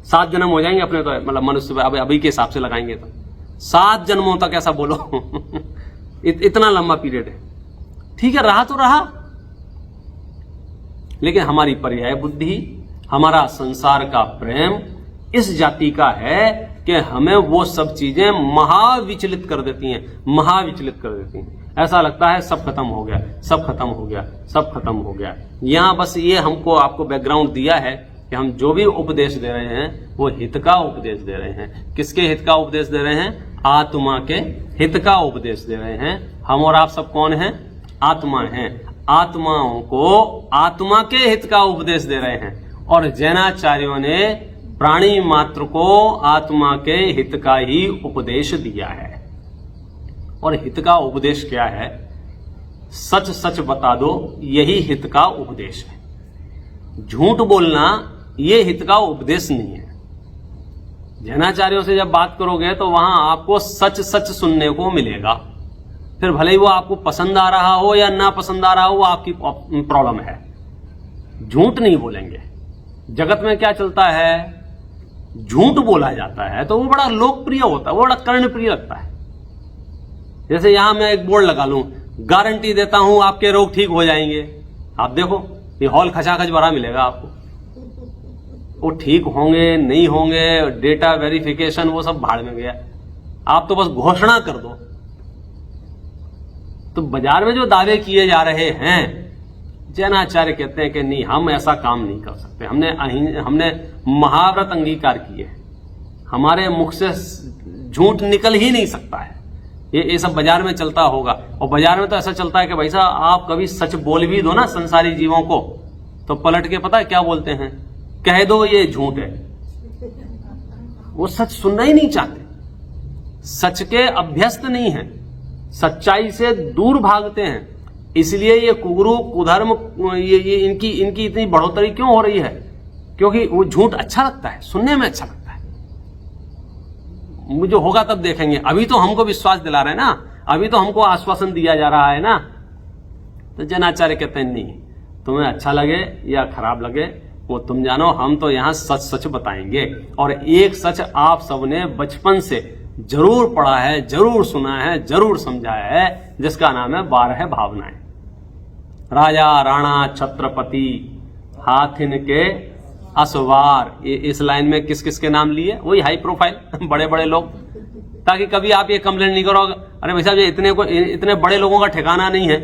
7 जन्म हो जाएंगे अपने, तो मतलब मनुष्य अभी के हिसाब से लगाएंगे तो 7 जन्मों तक, ऐसा बोलो। इतना लंबा पीरियड है। ठीक है, रहा तो रहा, लेकिन हमारी पर्याय बुद्धि, हमारा संसार का प्रेम इस जाति का है कि हमें वो सब चीजें महाविचलित कर देती हैं, महाविचलित कर देती हैं। ऐसा लगता है सब खत्म हो गया, सब खत्म हो गया, सब खत्म हो गया। यहां बस ये हमको आपको बैकग्राउंड दिया है कि हम जो भी उपदेश दे रहे हैं वो हित का उपदेश दे रहे हैं। किसके हित का उपदेश दे रहे हैं? आत्मा के हित का उपदेश दे रहे हैं। हम और आप सब कौन हैं? आत्मा हैं। आत्माओं को आत्मा के हित का उपदेश दे रहे हैं। और जैनाचार्यों ने प्राणी मात्र को आत्मा के हित का ही उपदेश दिया है। और हित का उपदेश क्या है? सच सच बता दो, यही हित का उपदेश है। झूठ बोलना ये हित का उपदेश नहीं है। जैनाचार्यों से जब बात करोगे तो वहां आपको सच सच सुनने को मिलेगा। फिर भले ही वो आपको पसंद आ रहा हो या ना पसंद आ रहा हो, वो आपकी प्रॉब्लम है। झूठ नहीं बोलेंगे। जगत में क्या चलता है, झूठ बोला जाता है तो वो बड़ा लोकप्रिय होता है, वो बड़ा कर्णप्रिय लगता है। जैसे यहां मैं एक बोर्ड लगा लूं, गारंटी देता हूं आपके रोग ठीक हो जाएंगे। आप देखो ये हॉल खचाखच भरा मिलेगा आपको। वो ठीक होंगे नहीं होंगे, डेटा वेरिफिकेशन वो सब भाड़ में गया। आप तो बस घोषणा कर दो। तो बाजार में जो दावे किए जा रहे हैं, जैनाचार्य कहते हैं कि नहीं, हम ऐसा काम नहीं कर सकते। हमने महाव्रत अंगीकार किए, हमारे मुख से झूठ निकल ही नहीं सकता है। ये सब बाजार में चलता होगा। और बाजार में तो ऐसा चलता है कि भाई साहब आप कभी सच बोल भी दो ना संसारी जीवों को, तो पलट के पता है क्या बोलते हैं, कह दो ये झूठ है। वो सच सुनना ही नहीं चाहते, सच के अभ्यस्त नहीं है, सच्चाई से दूर भागते हैं। इसलिए ये कुगुरु कुधर्म ये इनकी इतनी बढ़ोतरी क्यों हो रही है? क्योंकि वो झूठ अच्छा लगता है, सुनने में अच्छा लगता है। मुझे होगा तब देखेंगे। अभी तो हमको विश्वास दिला रहे हैं ना, अभी तो हमको आश्वासन दिया जा रहा है ना। तो जैनाचार्य कहते हैं नहीं, तुम्हें अच्छा लगे या खराब लगे वो तुम जानो, हम तो यहां सच सच बताएंगे। और एक सच आप सबने बचपन से जरूर पढ़ा है, जरूर सुना है, जरूर समझाया है, जिसका नाम है 12 भावनाएं। राजा राणा छत्रपति हाथिन के असवार, इस लाइन में किस किस के नाम लिए? वही हाई प्रोफाइल बड़े बड़े लोग, ताकि कभी आप ये कंप्लेंट नहीं करो, अरे भाई साहब ये इतने बड़े लोगों का ठिकाना नहीं है।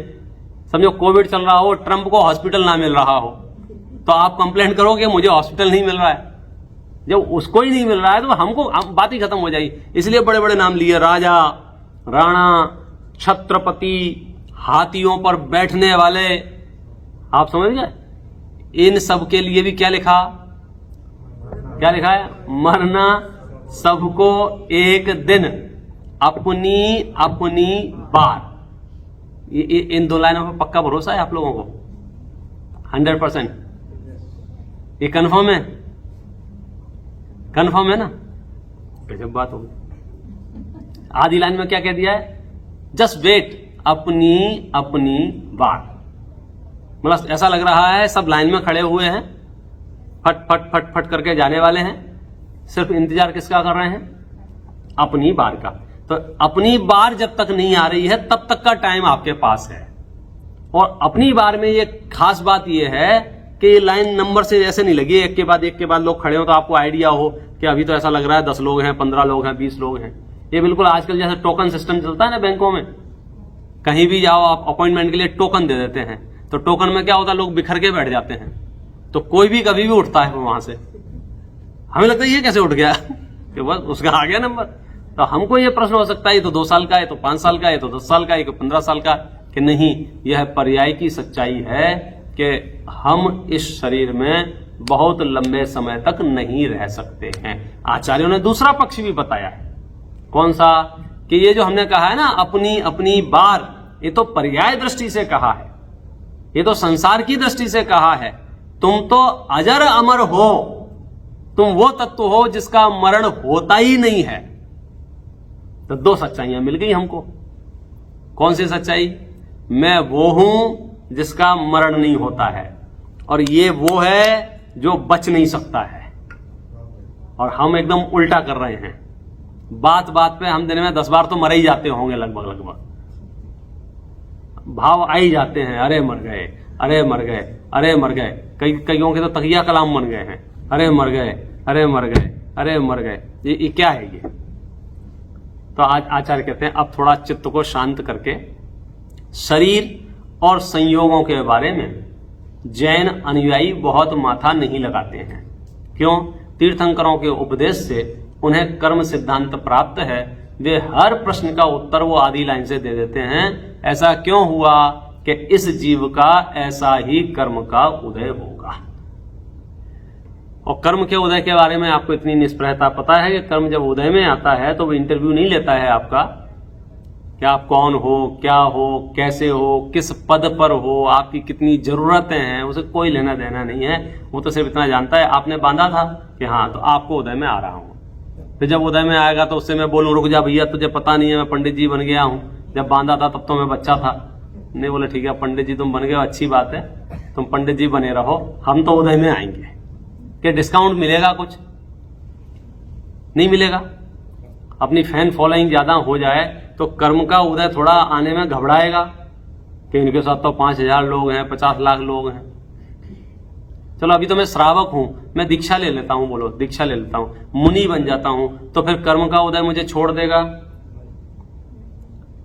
समझो कोविड चल रहा हो, ट्रंप को हॉस्पिटल ना मिल रहा हो, तो आप कंप्लेंट करोगे मुझे हॉस्पिटल नहीं मिल रहा है। जब उसको ही नहीं मिल रहा है तो हमको बात ही खत्म हो जाएगी। इसलिए बड़े बड़े नाम लिए, राजा राणा छत्रपति, हाथियों पर बैठने वाले। आप समझ गए? इन सब के लिए भी क्या लिखा है? मरना सबको एक दिन, अपनी अपनी बार। इन 2 लाइनों पर पक्का भरोसा है आप लोगों को? 100%? ये कंफर्म है? कंफर्म है ना? जब बात होगी। आधी लाइन में क्या कह दिया है? जस्ट वेट, अपनी अपनी बार। मतलब ऐसा लग रहा है सब लाइन में खड़े हुए हैं, फट फट फट फट करके जाने वाले हैं, सिर्फ इंतजार किसका कर रहे हैं? अपनी बार का। तो अपनी बार जब तक नहीं आ रही है तब तक का टाइम आपके पास है। और अपनी बार में ये खास बात ये है कि ये लाइन नंबर से ऐसे नहीं लगी, एक के बाद लोग खड़े हो तो आपको आइडिया हो कि अभी तो ऐसा लग रहा है 10 लोग हैं, 15 लोग हैं, 20 लोग हैं। ये बिल्कुल आजकल जैसे टोकन सिस्टम चलता है ना बैंकों में, कहीं भी जाओ आप अपॉइंटमेंट के लिए टोकन दे देते हैं, तो टोकन में क्या होता है, लोग बिखर के बैठ जाते हैं, तो कोई भी कभी भी उठता है वहां से। हमें लगता है ये कैसे उठ गया कि बस उसका आ गया नंबर। तो हमको ये प्रश्न हो सकता है ये तो 2 साल का है, तो 5 साल का है, तो 10 साल का है, तो 15 साल का, कि नहीं, यह पर्याय की सच्चाई है कि हम इस शरीर में बहुत लंबे समय तक नहीं रह सकते हैं। आचार्यों ने दूसरा पक्ष भी बताया है। कौन सा? कि ये जो हमने कहा है ना अपनी अपनी बार, ये तो पर्याय दृष्टि से कहा है, ये तो संसार की दृष्टि से कहा है। तुम तो अजर अमर हो, तुम वो तत्व हो जिसका मरण होता ही नहीं है। तो 2 सच्चाइयां मिल गई हमको। कौन सी सच्चाई? मैं वो हूं जिसका मरण नहीं होता है, और ये वो है जो बच नहीं सकता है। और हम एकदम उल्टा कर रहे हैं। बात बात पे हम दिन में 10 बार तो मर ही जाते होंगे, लगभग भाव आ ही जाते हैं। अरे मर गए, अरे मर गए, अरे मर गए। कईयों के तो तकिया कलाम बन गए हैं। अरे मर गए, अरे मर गए, अरे मर गए। ये क्या है ये? तो आज आचार्य कहते हैं अब थोड़ा चित्त को शांत करके शरीर और संयोगों के बारे में जैन अनुयायी बहुत माथा नहीं लगाते हैं। क्यों? तीर्थंकरों के उपदेश से उन्हें कर्म सिद्धांत प्राप्त है। वे हर प्रश्न का उत्तर वो आधी लाइन से दे देते हैं। ऐसा क्यों हुआ कि इस जीव का ऐसा ही कर्म का उदय होगा। और कर्म के उदय के बारे में आपको इतनी निष्प्रहता पता है कि कर्म जब उदय में आता है तो वो इंटरव्यू नहीं लेता है आपका कि आप कौन हो, क्या हो, कैसे हो, किस पद पर हो, आपकी कितनी जरूरतें हैं, उसे कोई लेना देना नहीं है। वो तो सिर्फ इतना जानता है आपने बांधा था कि हाँ, तो आपको उदय में आ रहा हूं। फिर जब उदय में आएगा तो उससे मैं बोलूं रुक जा भैया तुझे पता नहीं है मैं पंडित जी बन गया हूं, जब बांधा था तब तो मैं बच्चा था। नहीं बोले ठीक है पंडित जी तुम बन गए अच्छी बात है, तुम पंडित जी बने रहो, हम तो उदय में आएंगे। क्या डिस्काउंट मिलेगा? कुछ नहीं मिलेगा। अपनी फैन फॉलोइंग ज्यादा हो जाए तो कर्म का उदय थोड़ा आने में घबराएगा कि इनके साथ तो 5,000 लोग हैं, 50 लाख लोग हैं। चलो अभी तो मैं श्रावक हूं, मैं दीक्षा ले लेता हूं, बोलो दीक्षा ले लेता हूं, मुनि बन जाता हूं, तो फिर कर्म का उदय मुझे छोड़ देगा।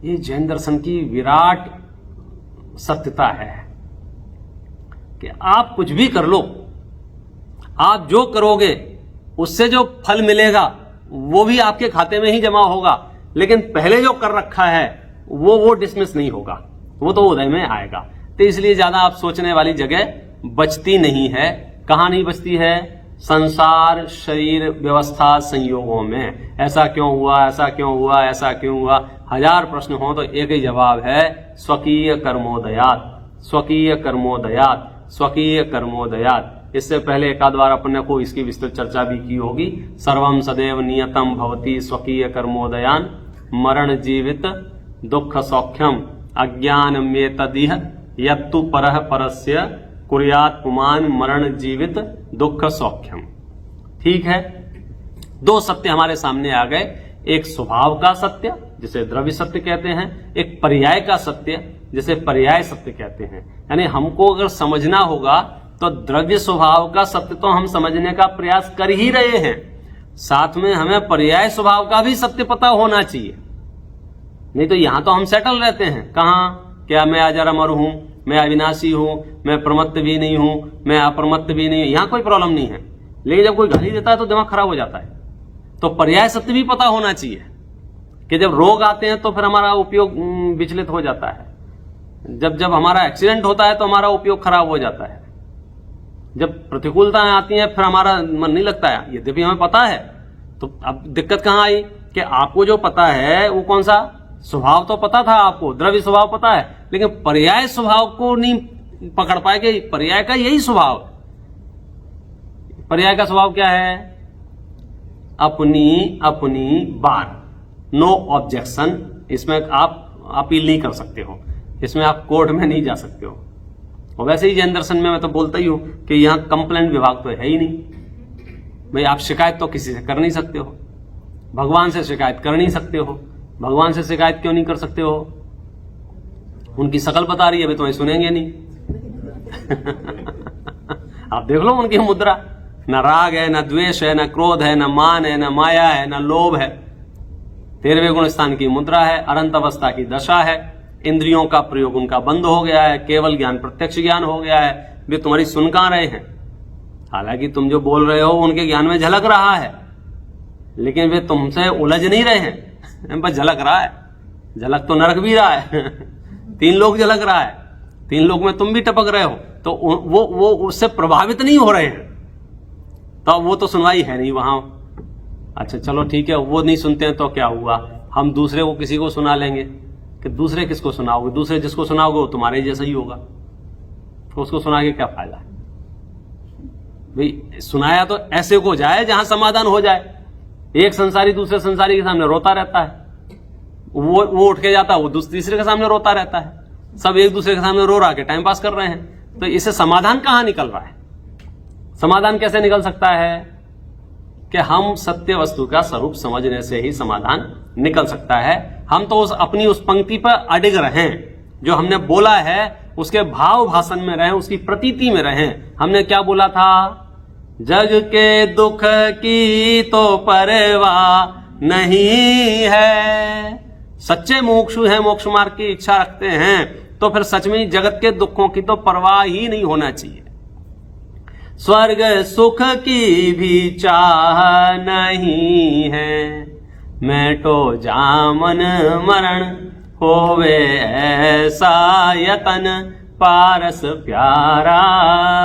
ये जैन दर्शन की विराट सत्यता है कि आप कुछ भी कर लो, आप जो करोगे उससे जो फल मिलेगा वो भी आपके खाते में ही जमा होगा, लेकिन पहले जो कर रखा है वो डिसमिस नहीं होगा, वो तो उदय में आएगा। तो इसलिए ज्यादा आप सोचने वाली जगह बचती नहीं है। कहां नहीं बचती है? संसार शरीर व्यवस्था संयोगों में। ऐसा क्यों हुआ, ऐसा क्यों हुआ, ऐसा क्यों हुआ, 1000 प्रश्न हो तो एक ही जवाब है, स्वकीय कर्मोदयात, स्वकीय कर्मोदयात, स्वकीय कर्मोदयात। इससे पहले एक आध बार अपने को इसकी विस्तृत चर्चा भी की होगी। सर्वम सदैव नियतम भवति स्वकीय कर्मोदयान, मरण जीवित दुख सौख्यम अज्ञान में तदिह यत्तु परह परस्य कुर्यात पुमान मरण जीवित दुख सौख्यम। ठीक है, 2 सत्य हमारे सामने आ गए, एक स्वभाव का सत्य जिसे द्रव्य सत्य कहते हैं, एक पर्याय का सत्य जिसे पर्याय सत्य कहते हैं। यानी हमको अगर समझना होगा तो द्रव्य स्वभाव का सत्य तो हम समझने का प्रयास कर ही रहे हैं, साथ में हमें पर्याय स्वभाव का भी सत्य पता होना चाहिए। नहीं तो यहां तो हम सेटल रहते हैं। कहां? क्या मैं अजर अमर हूं, मैं अविनाशी हूं, मैं प्रमत्त भी नहीं हूं, मैं अप्रमत्त भी नहीं हूं, यहां कोई प्रॉब्लम नहीं है। लेकिन जब कोई गाली देता है तो दिमाग खराब हो जाता है। तो पर्याय सत्य भी पता होना चाहिए कि जब रोग आते हैं तो फिर हमारा उपयोग विचलित हो जाता है, जब हमारा एक्सीडेंट होता है तो हमारा उपयोग खराब हो जाता है, जब प्रतिकूलताएं आती हैं फिर हमारा मन नहीं लगता है। यद्यपि हमें पता है, तो अब दिक्कत कहां आई कि आपको जो पता है वो कौन सा स्वभाव तो पता था, आपको द्रव्य स्वभाव पता है, लेकिन पर्याय स्वभाव को नहीं पकड़ पाए कि पर्याय का यही स्वभाव। पर्याय का स्वभाव क्या है? अपनी अपनी बात, नो ऑब्जेक्शन। इसमें आप अपील नहीं कर सकते हो, इसमें आप कोर्ट में नहीं जा सकते हो। और वैसे ही जैन दर्शन में मैं तो बोलता ही हूं कि यहां कंप्लेंट विभाग तो है ही नहीं भाई। आप शिकायत तो किसी से कर नहीं सकते हो, भगवान से शिकायत कर नहीं सकते हो। भगवान से शिकायत क्यों नहीं कर सकते हो? उनकी शकल बता रही है, अभी तुम्हें सुनेंगे नहीं। आप देख लो उनकी मुद्रा, न राग है, न द्वेष है, न क्रोध है, न मान है, न माया है, न लोभ है। 13वें गुण स्थान की मुद्रा है, अनंत अवस्था की दशा है, इंद्रियों का प्रयोग उनका बंद हो गया है, केवल ज्ञान प्रत्यक्ष ज्ञान हो गया है। वे तुम्हारी सुन कहां रहे हैं? हालांकि तुम जो बोल रहे हो उनके ज्ञान में झलक रहा है, लेकिन वे तुमसे उलझ नहीं रहे हैं, बस झलक रहा है। झलक तो नरक भी रहा है। 3 लोग झलक रहा है, 3 लोग में तुम भी टपक रहे हो, तो वो उससे प्रभावित नहीं हो रहे हैं, तो वो तो सुनवाई है नहीं वहां। अच्छा चलो ठीक है, वो नहीं सुनते हैं तो क्या हुआ, हम दूसरे को किसी को सुना लेंगे। कि दूसरे किसको सुनाओगे? दूसरे जिसको सुनाओगे वो तुम्हारे जैसा ही होगा, तो उसको सुना के क्या फायदा है भाई? सुनाया तो ऐसे को जाए जहां समाधान हो जाए। एक संसारी दूसरे संसारी के सामने रोता रहता है, वो उठ के जाता है, वो तीसरे के सामने रोता रहता है, सब एक दूसरे के सामने रो रहा के टाइम पास कर रहे हैं। तो इससे समाधान कहां निकल रहा है? समाधान कैसे निकल सकता है? कि हम सत्य वस्तु का स्वरूप समझने से ही समाधान निकल सकता है। हम तो अपनी उस पंक्ति पर अडिग रहें, जो हमने बोला है उसके भाव भाषण में रहें, उसकी प्रतीति में रहें। हमने क्या बोला था? जग के दुख की तो परवाह नहीं है। सच्चे मोक्षु हैं, मोक्ष मार्ग की इच्छा रखते हैं, तो फिर सच में जगत के दुखों की तो परवाह ही नहीं होना चाहिए। स्वर्ग सुख की भी चाह नहीं है, मैटो जामन मरण होवे ऐसा यतन पारस प्यारा।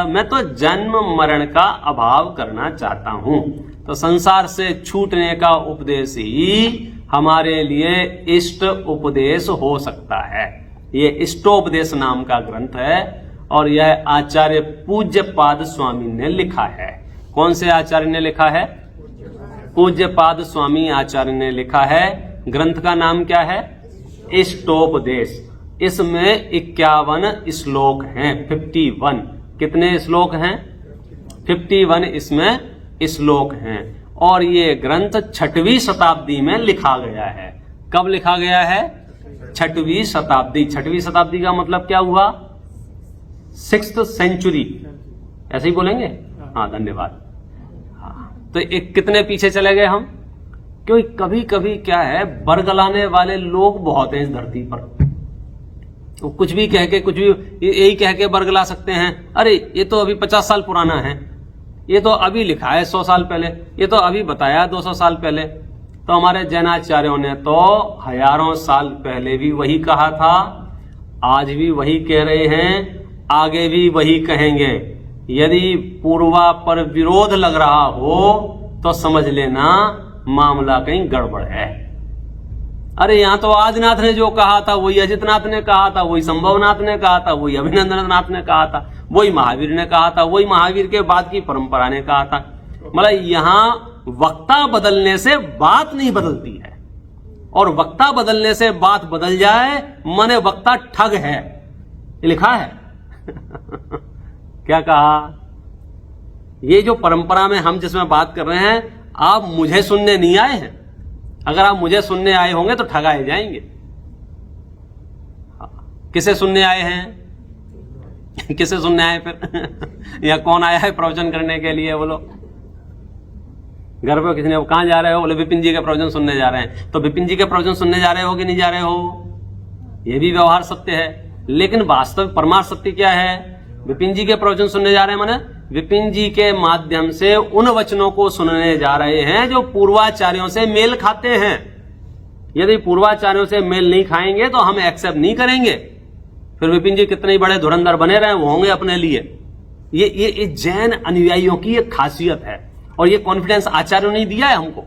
मैं तो जन्म मरण का अभाव करना चाहता हूं। तो संसार से छूटने का उपदेश ही हमारे लिए इष्ट उपदेश हो सकता है। ये इष्टोपदेश नाम का ग्रंथ है और यह आचार्य पूज्य पाद स्वामी ने लिखा है। कौन से आचार्य ने लिखा है? पूज्यपाद स्वामी आचार्य ने लिखा है। ग्रंथ का नाम क्या है? इष्टोपदेश। इसमें 51 श्लोक हैं। 51 कितने श्लोक हैं? 51 इसमें श्लोक हैं। और ये ग्रंथ 6वीं शताब्दी में लिखा गया है। कब लिखा गया है? 6वीं शताब्दी। 6वीं शताब्दी का मतलब क्या हुआ? 6th सेंचुरी, ऐसे ही बोलेंगे? हाँ, धन्यवाद। हाँ, तो एक कितने पीछे चले गए हम? क्योंकि कभी कभी क्या है, बरगलाने वाले लोग बहुत हैं इस धरती पर। तो कुछ भी कह के, कुछ भी यही कह के बरगला सकते हैं। अरे ये तो अभी 50 साल पुराना है, ये तो अभी लिखा है 100 साल पहले, ये तो अभी बताया 200 साल पहले। तो हमारे जैनाचार्यों ने तो हजारों साल पहले भी वही कहा था, आज भी वही कह रहे हैं, आगे भी वही कहेंगे। यदि पूर्वा पर विरोध लग रहा हो तो समझ लेना मामला कहीं गड़बड़ है। अरे यहां तो आदिनाथ ने जो कहा था वही अजितनाथ ने कहा था, वही संभवनाथ ने कहा था, वही अभिनंदननाथ ने कहा था, वही महावीर ने कहा था, वही महावीर के बाद की परंपरा ने कहा था। मतलब यहां वक्ता बदलने से बात नहीं बदलती है, और वक्ता बदलने से बात बदल जाए माने वक्ता ठग है। ये लिखा है। क्या कहा? ये जो परंपरा में हम जिसमें बात कर रहे हैं, आप मुझे सुनने नहीं आए हैं। अगर आप मुझे सुनने आए होंगे तो ठगाए जाएंगे। किसे सुनने आए हैं? किसे सुनने आए फिर? या कौन आया है प्रवचन करने के लिए? बोलो। घर पे किसी ने, कहां जा रहे हो? बोले विपिन जी के प्रवचन सुनने जा रहे हैं। तो विपिन जी के प्रवचन सुनने जा रहे हो कि नहीं जा रहे हो? यह भी व्यवहार सत्य है। लेकिन वास्तविक परमार्थ सत्य क्या है? विपिन जी के प्रवचन सुनने जा रहे हैं माने विपिन जी के माध्यम से उन वचनों को सुनने जा रहे हैं जो पूर्वाचार्यों से मेल खाते हैं। यदि पूर्वाचार्यों से मेल नहीं खाएंगे तो हम एक्सेप्ट नहीं करेंगे। फिर विपिन जी कितने बड़े धुरंधर बने रहे, वो होंगे अपने लिए। ये जैन अनुयायियों की एक खासियत है, और ये कॉन्फिडेंस आचार्यों ने दिया है हमको।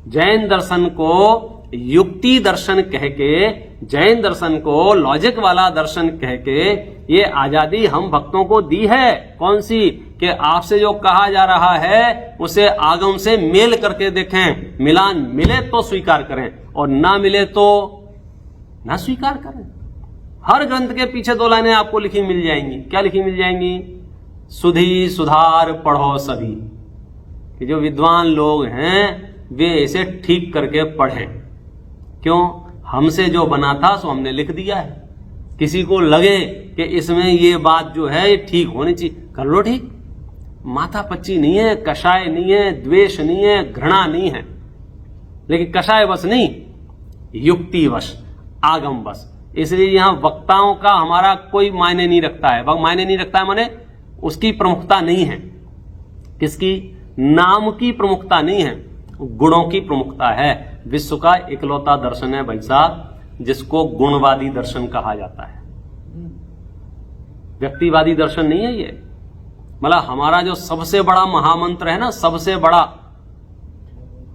जैन दर्शन को युक्ति दर्शन कह के, जैन दर्शन को लॉजिक वाला दर्शन कह के ये आजादी हम भक्तों को दी है। कौन सी? कि आपसे जो कहा जा रहा है उसे आगम से मेल करके देखें, मिलान मिले तो स्वीकार करें और ना मिले तो ना स्वीकार करें। हर ग्रंथ के पीछे 2 लाइनें आपको लिखी मिल जाएंगी। क्या लिखी मिल जाएंगी? सुधी सुधार पढ़ो सभी। कि जो विद्वान लोग हैं वे इसे ठीक करके पढ़ें। क्यों? हमसे जो बना था सो हमने लिख दिया है। किसी को लगे कि इसमें ये बात जो है ये ठीक होनी चाहिए, कर लो ठीक। माथा पच्ची नहीं है, कषाय नहीं है, द्वेष नहीं है, घृणा नहीं है, लेकिन कषाय वश नहीं, युक्ति वश, आगम वश। इसलिए यहां वक्ताओं का हमारा कोई मायने नहीं रखता है। मायने नहीं रखता है माने उसकी प्रमुखता नहीं है। किसकी? नाम की प्रमुखता नहीं है, गुणों की प्रमुखता है। विश्व का इकलौता दर्शन है भाई साहब जिसको गुणवादी दर्शन कहा जाता है। व्यक्तिवादी दर्शन नहीं है ये। मतलब हमारा जो सबसे बड़ा महामंत्र है ना, सबसे बड़ा,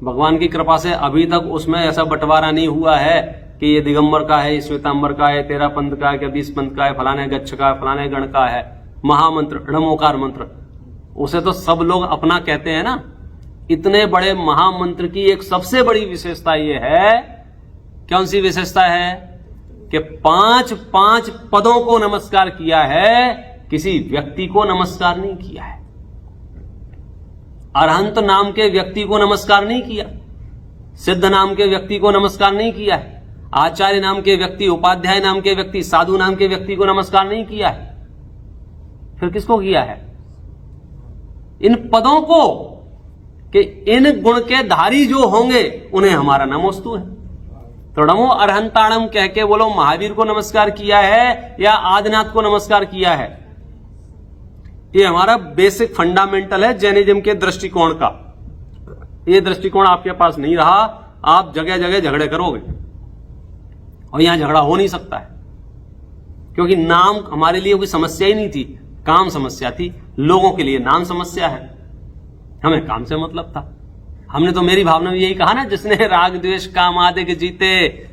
भगवान की कृपा से अभी तक उसमें ऐसा बंटवारा नहीं हुआ है कि ये दिगंबर का है, श्वेतांबर का है, 13 पंथ का है, 20 पंथ का है, फलाने गच्छ का है, फलाने गण का है। महामंत्र, णमोकार मंत्र, उसे तो सब लोग अपना कहते हैं ना। इतने बड़े महामंत्र की एक सबसे बड़ी विशेषता यह है, कौन सी विशेषता है? कि 5 पदों को नमस्कार किया है, किसी व्यक्ति को नमस्कार नहीं किया है। अरहंत नाम के व्यक्ति को नमस्कार नहीं किया, सिद्ध नाम के व्यक्ति को नमस्कार नहीं किया है, आचार्य नाम के व्यक्ति, उपाध्याय नाम के व्यक्ति, साधु नाम के व्यक्ति को नमस्कार नहीं किया है। फिर किसको किया है? इन पदों को, कि इन गुण के धारी जो होंगे उन्हें हमारा नमोस्तु है। तो नमो अरहंताणम कह के बोलो महावीर को नमस्कार किया है या आदिनाथ को नमस्कार किया है? ये हमारा बेसिक फंडामेंटल है जैनिज्म के दृष्टिकोण का। ये दृष्टिकोण आपके पास नहीं रहा, आप जगह जगह झगड़े करोगे, और यहां झगड़ा हो नहीं सकता है, क्योंकि नाम हमारे लिए कोई समस्या ही नहीं थी, काम समस्या थी। लोगों के लिए नाम समस्या है, हमें काम से मतलब था। हमने तो, मेरी भावना में यही कहा ना, जिसने राग द्वेष काम आदिक जीते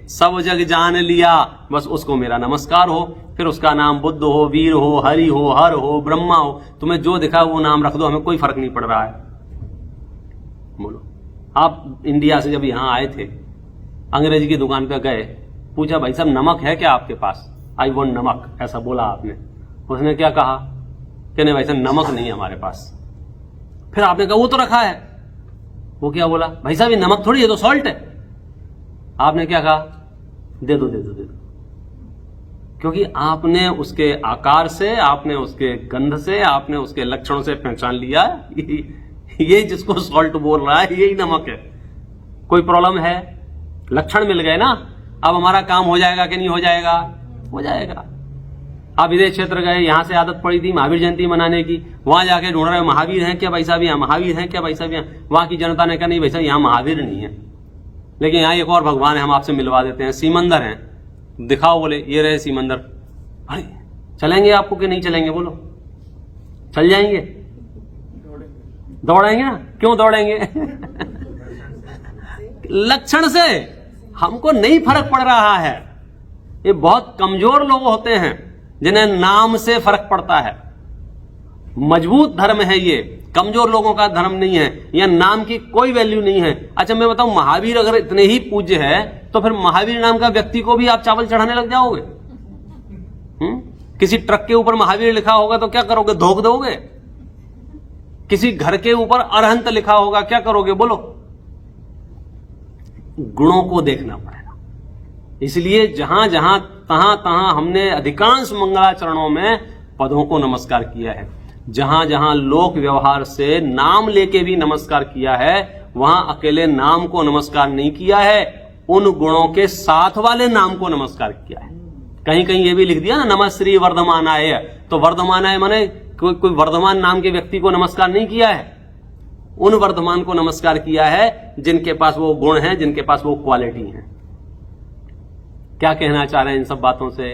सब जग जान लिया, बस उसको मेरा नमस्कार हो। फिर उसका नाम बुद्ध हो, वीर हो, हरि हो, हर हो, ब्रह्मा हो, तुम्हें जो दिखा वो नाम रख दो, हमें कोई फर्क नहीं पड़ रहा है। बोलो। आप इंडिया से जब यहां आए थे, अंग्रेजी की दुकान पे गए, पूछा भाई साहब नमक है क्या आपके पास, आई वॉन्ट नमक, ऐसा बोला आपने, उसने क्या कहा कि नहीं भाई साहब नमक नहीं है हमारे पास। फिर आपने कहा वो तो रखा है, वो क्या बोला, भाई साहब ये नमक थोड़ी है, तो सॉल्ट है। आपने क्या कहा, दे दो दे दो दे दो, क्योंकि आपने उसके आकार से, आपने उसके गंध से, आपने उसके लक्षणों से पहचान लिया ये जिसको सॉल्ट बोल रहा है यही नमक है। कोई प्रॉब्लम है, लक्षण मिल गए ना, अब हमारा काम हो जाएगा कि नहीं हो जाएगा, हो जाएगा। आप विदेश क्षेत्र गए, यहां से आदत पड़ी थी महावीर जयंती मनाने की, वहां जाके ढूंढ रहे महावीर हैं क्या भाई साहब यहाँ, महावीर हैं क्या भाई साहब यहाँ, वहां की जनता ने कहा नहीं भाई साहब यहाँ महावीर नहीं है, लेकिन यहाँ एक और भगवान है, हम आपसे मिलवा देते हैं, सीमंदर हैं, दिखाओ। बोले ये रहे सीमंदर। अरे चलेंगे आपको कि नहीं चलेंगे, बोलो चल जाएंगे, दौड़ेंगे ना, क्यों दौड़ेंगे लक्षण से हमको नहीं फर्क पड़ रहा है। ये बहुत कमजोर लोग होते हैं जिन्हें नाम से फर्क पड़ता है। मजबूत धर्म है ये, कमजोर लोगों का धर्म नहीं है, या नाम की कोई वैल्यू नहीं है। अच्छा मैं बताऊं, महावीर अगर इतने ही पूज्य है तो फिर महावीर नाम का व्यक्ति को भी आप चावल चढ़ाने लग जाओगे? किसी ट्रक के ऊपर महावीर लिखा होगा तो क्या करोगे, धोख दोगे? किसी घर के ऊपर अरहंत लिखा होगा, क्या करोगे, बोलो? गुणों को देखना पड़ेगा। इसलिए जहां जहां तहां तहां हमने अधिकांश मंगलाचरणों में पदों को नमस्कार किया है। जहां जहां लोक व्यवहार से नाम लेके भी नमस्कार किया है, वहां अकेले नाम को नमस्कार नहीं किया है, उन गुणों के साथ वाले नाम को नमस्कार किया है। कहीं कहीं ये भी लिख दिया ना, नमः श्री वर्धमानाय, तो वर्धमानाय माने कोई वर्धमान नाम के व्यक्ति को नमस्कार नहीं किया है, उन वर्धमान को नमस्कार किया है जिनके पास वो गुण है, जिनके पास वो क्वालिटी है। क्या कहना चाह रहे हैं इन सब बातों से?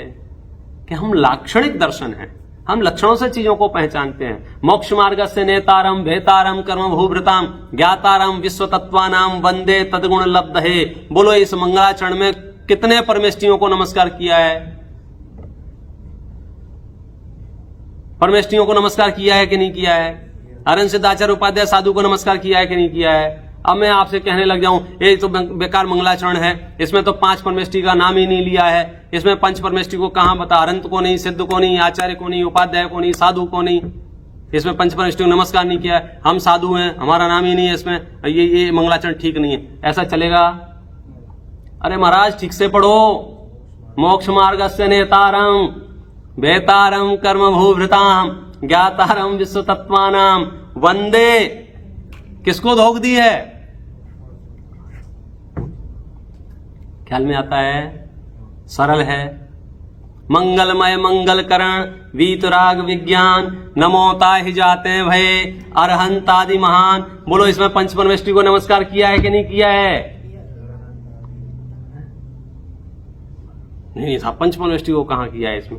कि हम लाक्षणिक दर्शन हैं, हम लक्षणों से चीजों को पहचानते हैं। मोक्ष मार्ग से नेतारम भेतारम कर्म भूभृताम ज्ञातारम विश्व तत्वानाम वंदे तदगुण लब्धहे। बोलो इस मंगलाचरण में कितने परमेष्टियों को नमस्कार किया है? परमेष्टियों को नमस्कार किया है कि नहीं किया है? अरण्य सिद्धाचार्य उपाध्याय साधु को नमस्कार किया है कि नहीं किया है? अब मैं आपसे कहने लग जाऊं ये तो बेकार मंगलाचरण है, इसमें तो 5 परमेष्टि का नाम ही नहीं लिया है, इसमें पंच परमेष्टि को कहां बता, अरंत को नहीं, सिद्ध को नहीं, आचार्य को नहीं, उपाध्याय को नहीं, साधु को नहीं, इसमें पंच परमेष्टि को नमस्कार नहीं किया है, हम साधु हैं, हमारा नाम ही नहीं है इसमें, ये मंगलाचरण ठीक नहीं है, ऐसा चलेगा? अरे महाराज ठीक से पढ़ो, मोक्ष मार्ग से नेतारम भेतारम कर्म भूभृताम ज्ञातारम विश्व तत्वानाम वंदे। किसको धोख दी है? ख्याल में आता है? सरल है। मंगलमय मंगलकरण वीतराग विज्ञान नमोता ही जाते भय अरहंत आदि महान। बोलो इसमें पंच परमेष्टि को नमस्कार किया है कि नहीं किया है? नहीं था, पंच परमेष्टि को कहां किया है इसमें?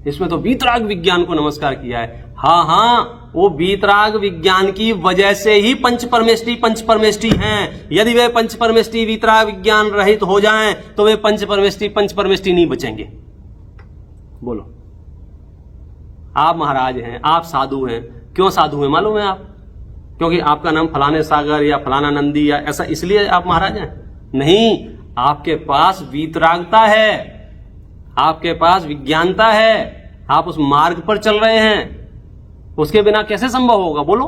इसमें तो वीतराग विज्ञान को नमस्कार किया है। हाँ, वो वीतराग विज्ञान की वजह से ही पंच परमेष्टि हैं। यदि वे पंच परमेष्टि वीतराग विज्ञान रहित हो जाएं तो वे पंच परमेष्टि नहीं बचेंगे। बोलो, आप महाराज हैं, आप साधु हैं। क्यों साधु हैं मालूम है आप? क्योंकि आपका नाम फलाने सागर या फलाना नंदी या ऐसा इसलिए आप महाराज हैं? नहीं, आपके पास वीतरागता है, आपके पास विज्ञानता है, आप उस मार्ग पर चल रहे हैं। उसके बिना कैसे संभव होगा? बोलो,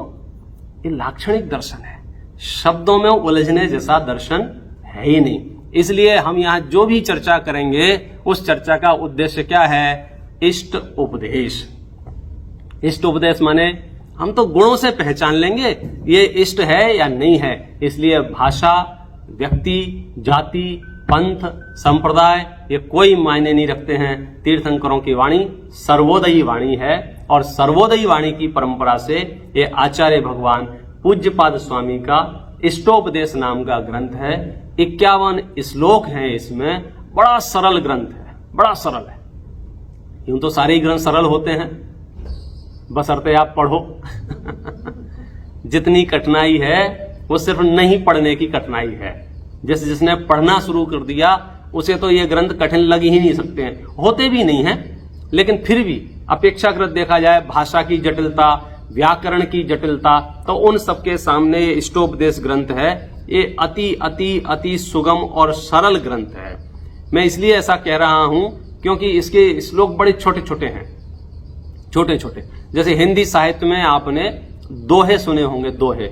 ये लाक्षणिक दर्शन है, शब्दों में उलझने जैसा दर्शन है ही नहीं। इसलिए हम यहां जो भी चर्चा करेंगे उस चर्चा का उद्देश्य क्या है? इष्ट उपदेश। इष्ट उपदेश माने हम तो गुणों से पहचान लेंगे ये इष्ट है या नहीं है। इसलिए भाषा, व्यक्ति, जाति, पंथ, संप्रदाय ये कोई मायने नहीं रखते हैं। तीर्थंकरों की वाणी सर्वोदयी वाणी है और सर्वोदयी वाणी की परंपरा से ये आचार्य भगवान पूज्यपाद स्वामी का इष्टोपदेश नाम का ग्रंथ है। 51 श्लोक हैं इसमें। बड़ा सरल ग्रंथ है, बड़ा सरल है। यूं तो सारे ही ग्रंथ सरल होते हैं, बशर्ते आप पढ़ो। जितनी कठिनाई है वो सिर्फ नहीं पढ़ने की कठिनाई है। जिसने पढ़ना शुरू कर दिया उसे तो ये ग्रंथ कठिन लग ही नहीं सकते हैं, होते भी नहीं हैं, लेकिन फिर भी अपेक्षाकृत देखा जाए भाषा की जटिलता, व्याकरण की जटिलता, तो उन सबके सामने ये इष्टोपदेश ग्रंथ है ये अति अति अति सुगम और सरल ग्रंथ है। मैं इसलिए ऐसा कह रहा हूं क्योंकि इसके श्लोक बड़े छोटे छोटे हैं, छोटे छोटे। जैसे हिंदी साहित्य में आपने दोहे सुने होंगे, दोहे।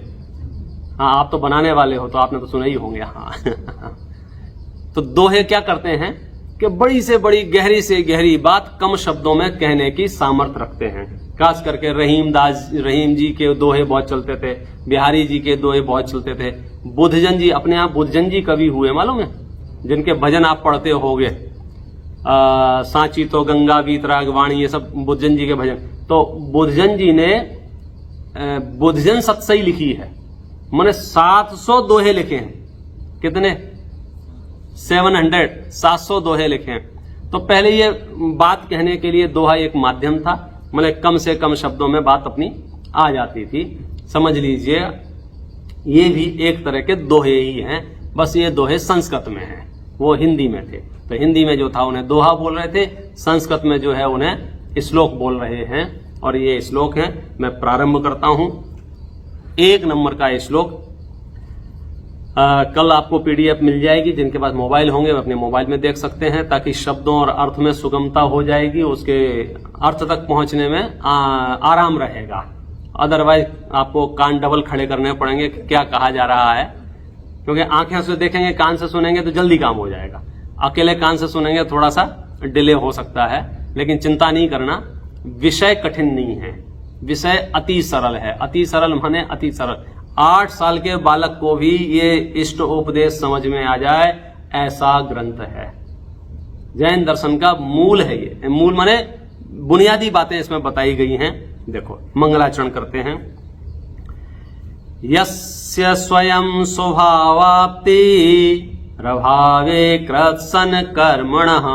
हाँ, आप तो बनाने वाले हो तो आपने तो सुने ही होंगे। हाँ तो दोहे क्या करते हैं कि बड़ी से बड़ी, गहरी से गहरी बात कम शब्दों में कहने की सामर्थ्य रखते हैं। खास करके रहीम जी के दोहे बहुत चलते थे, बिहारी जी के दोहे बहुत चलते थे। बुद्धजन जी, अपने आप बुद्धजन जी कवि हुए, मालूम है, जिनके भजन आप पढ़ते होगे। सांची तो गंगा बीतराग वाणी, ये सब बुद्धजन जी के भजन। तो बुद्धजन जी ने बुद्धजन सतसई लिखी है, मैंने 700 दोहे लिखे हैं। कितने? 700 दोहे लिखे हैं। तो पहले ये बात कहने के लिए दोहा एक माध्यम था, मतलब कम से कम शब्दों में बात अपनी आ जाती थी। समझ लीजिए ये भी एक तरह के दोहे ही हैं, बस ये दोहे संस्कृत में हैं, वो हिंदी में थे। तो हिंदी में जो था उन्हें दोहा बोल रहे थे, संस्कृत में जो है उन्हें श्लोक बोल रहे हैं। और ये श्लोक है, मैं प्रारंभ करता हूं। 1 नंबर का श्लोक। कल आपको पीडीएफ मिल जाएगी, जिनके पास मोबाइल होंगे वो अपने मोबाइल में देख सकते हैं, ताकि शब्दों और अर्थ में सुगमता हो जाएगी, उसके अर्थ तक पहुंचने में आराम रहेगा। अदरवाइज आपको कान डबल खड़े करने पड़ेंगे कि क्या कहा जा रहा है, क्योंकि आंखें से देखेंगे, कान से सुनेंगे तो जल्दी काम हो जाएगा। अकेले कान से सुनेंगे थोड़ा सा डिले हो सकता है, लेकिन चिंता नहीं करना, विषय कठिन नहीं है, विषय अति सरल है। अति सरल माने अति सरल। 8 साल के बालक को भी ये इष्ट उपदेश समझ में आ जाए, ऐसा ग्रंथ है। जैन दर्शन का मूल है ये। मूल माने बुनियादी बातें इसमें बताई गई हैं। देखो, मंगलाचरण करते हैं। यस्य स्वयं स्वभावाप्ति प्रभावे कृत्सन कर्मणः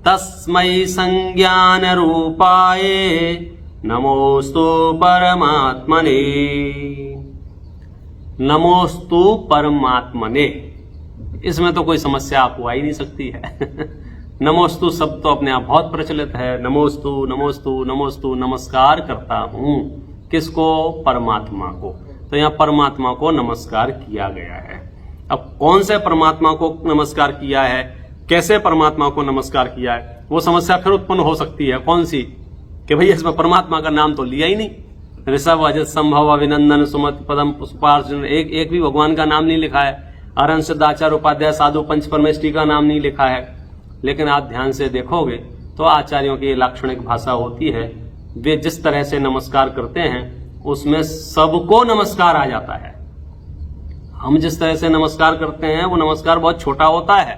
तस्मै संज्ञान रूपाय नमोस्तु परमात्मने। नमोस्तु परमात्मने, इसमें तो कोई समस्या आपको आ ही नहीं सकती है। नमोस्तु शब्द तो अपने आप बहुत प्रचलित है। नमोस्तु नमोस्तु नमोस्तु, नमस्कार करता हूं। किसको? परमात्मा को। तो यहां परमात्मा को नमस्कार किया गया है। अब कौन से परमात्मा को नमस्कार किया है, कैसे परमात्मा को नमस्कार किया है, वो समस्या फिर उत्पन्न हो सकती है। कौन सी? कि भाई इसमें परमात्मा का नाम तो लिया ही नहीं। ऋषभ अजित संभव अभिनंदन सुमत पदम पुष्पार्जुन, एक भी भगवान का नाम नहीं लिखा है। अरहं सिद्धाचार्य उपाध्याय साधु पंच परमेष्टि का नाम नहीं लिखा है। लेकिन आप ध्यान से देखोगे तो आचार्यों की लाक्षणिक भाषा होती है, वे जिस तरह से नमस्कार करते हैं उसमें सबको नमस्कार आ जाता है। हम जिस तरह से नमस्कार करते हैं वो नमस्कार बहुत छोटा होता है,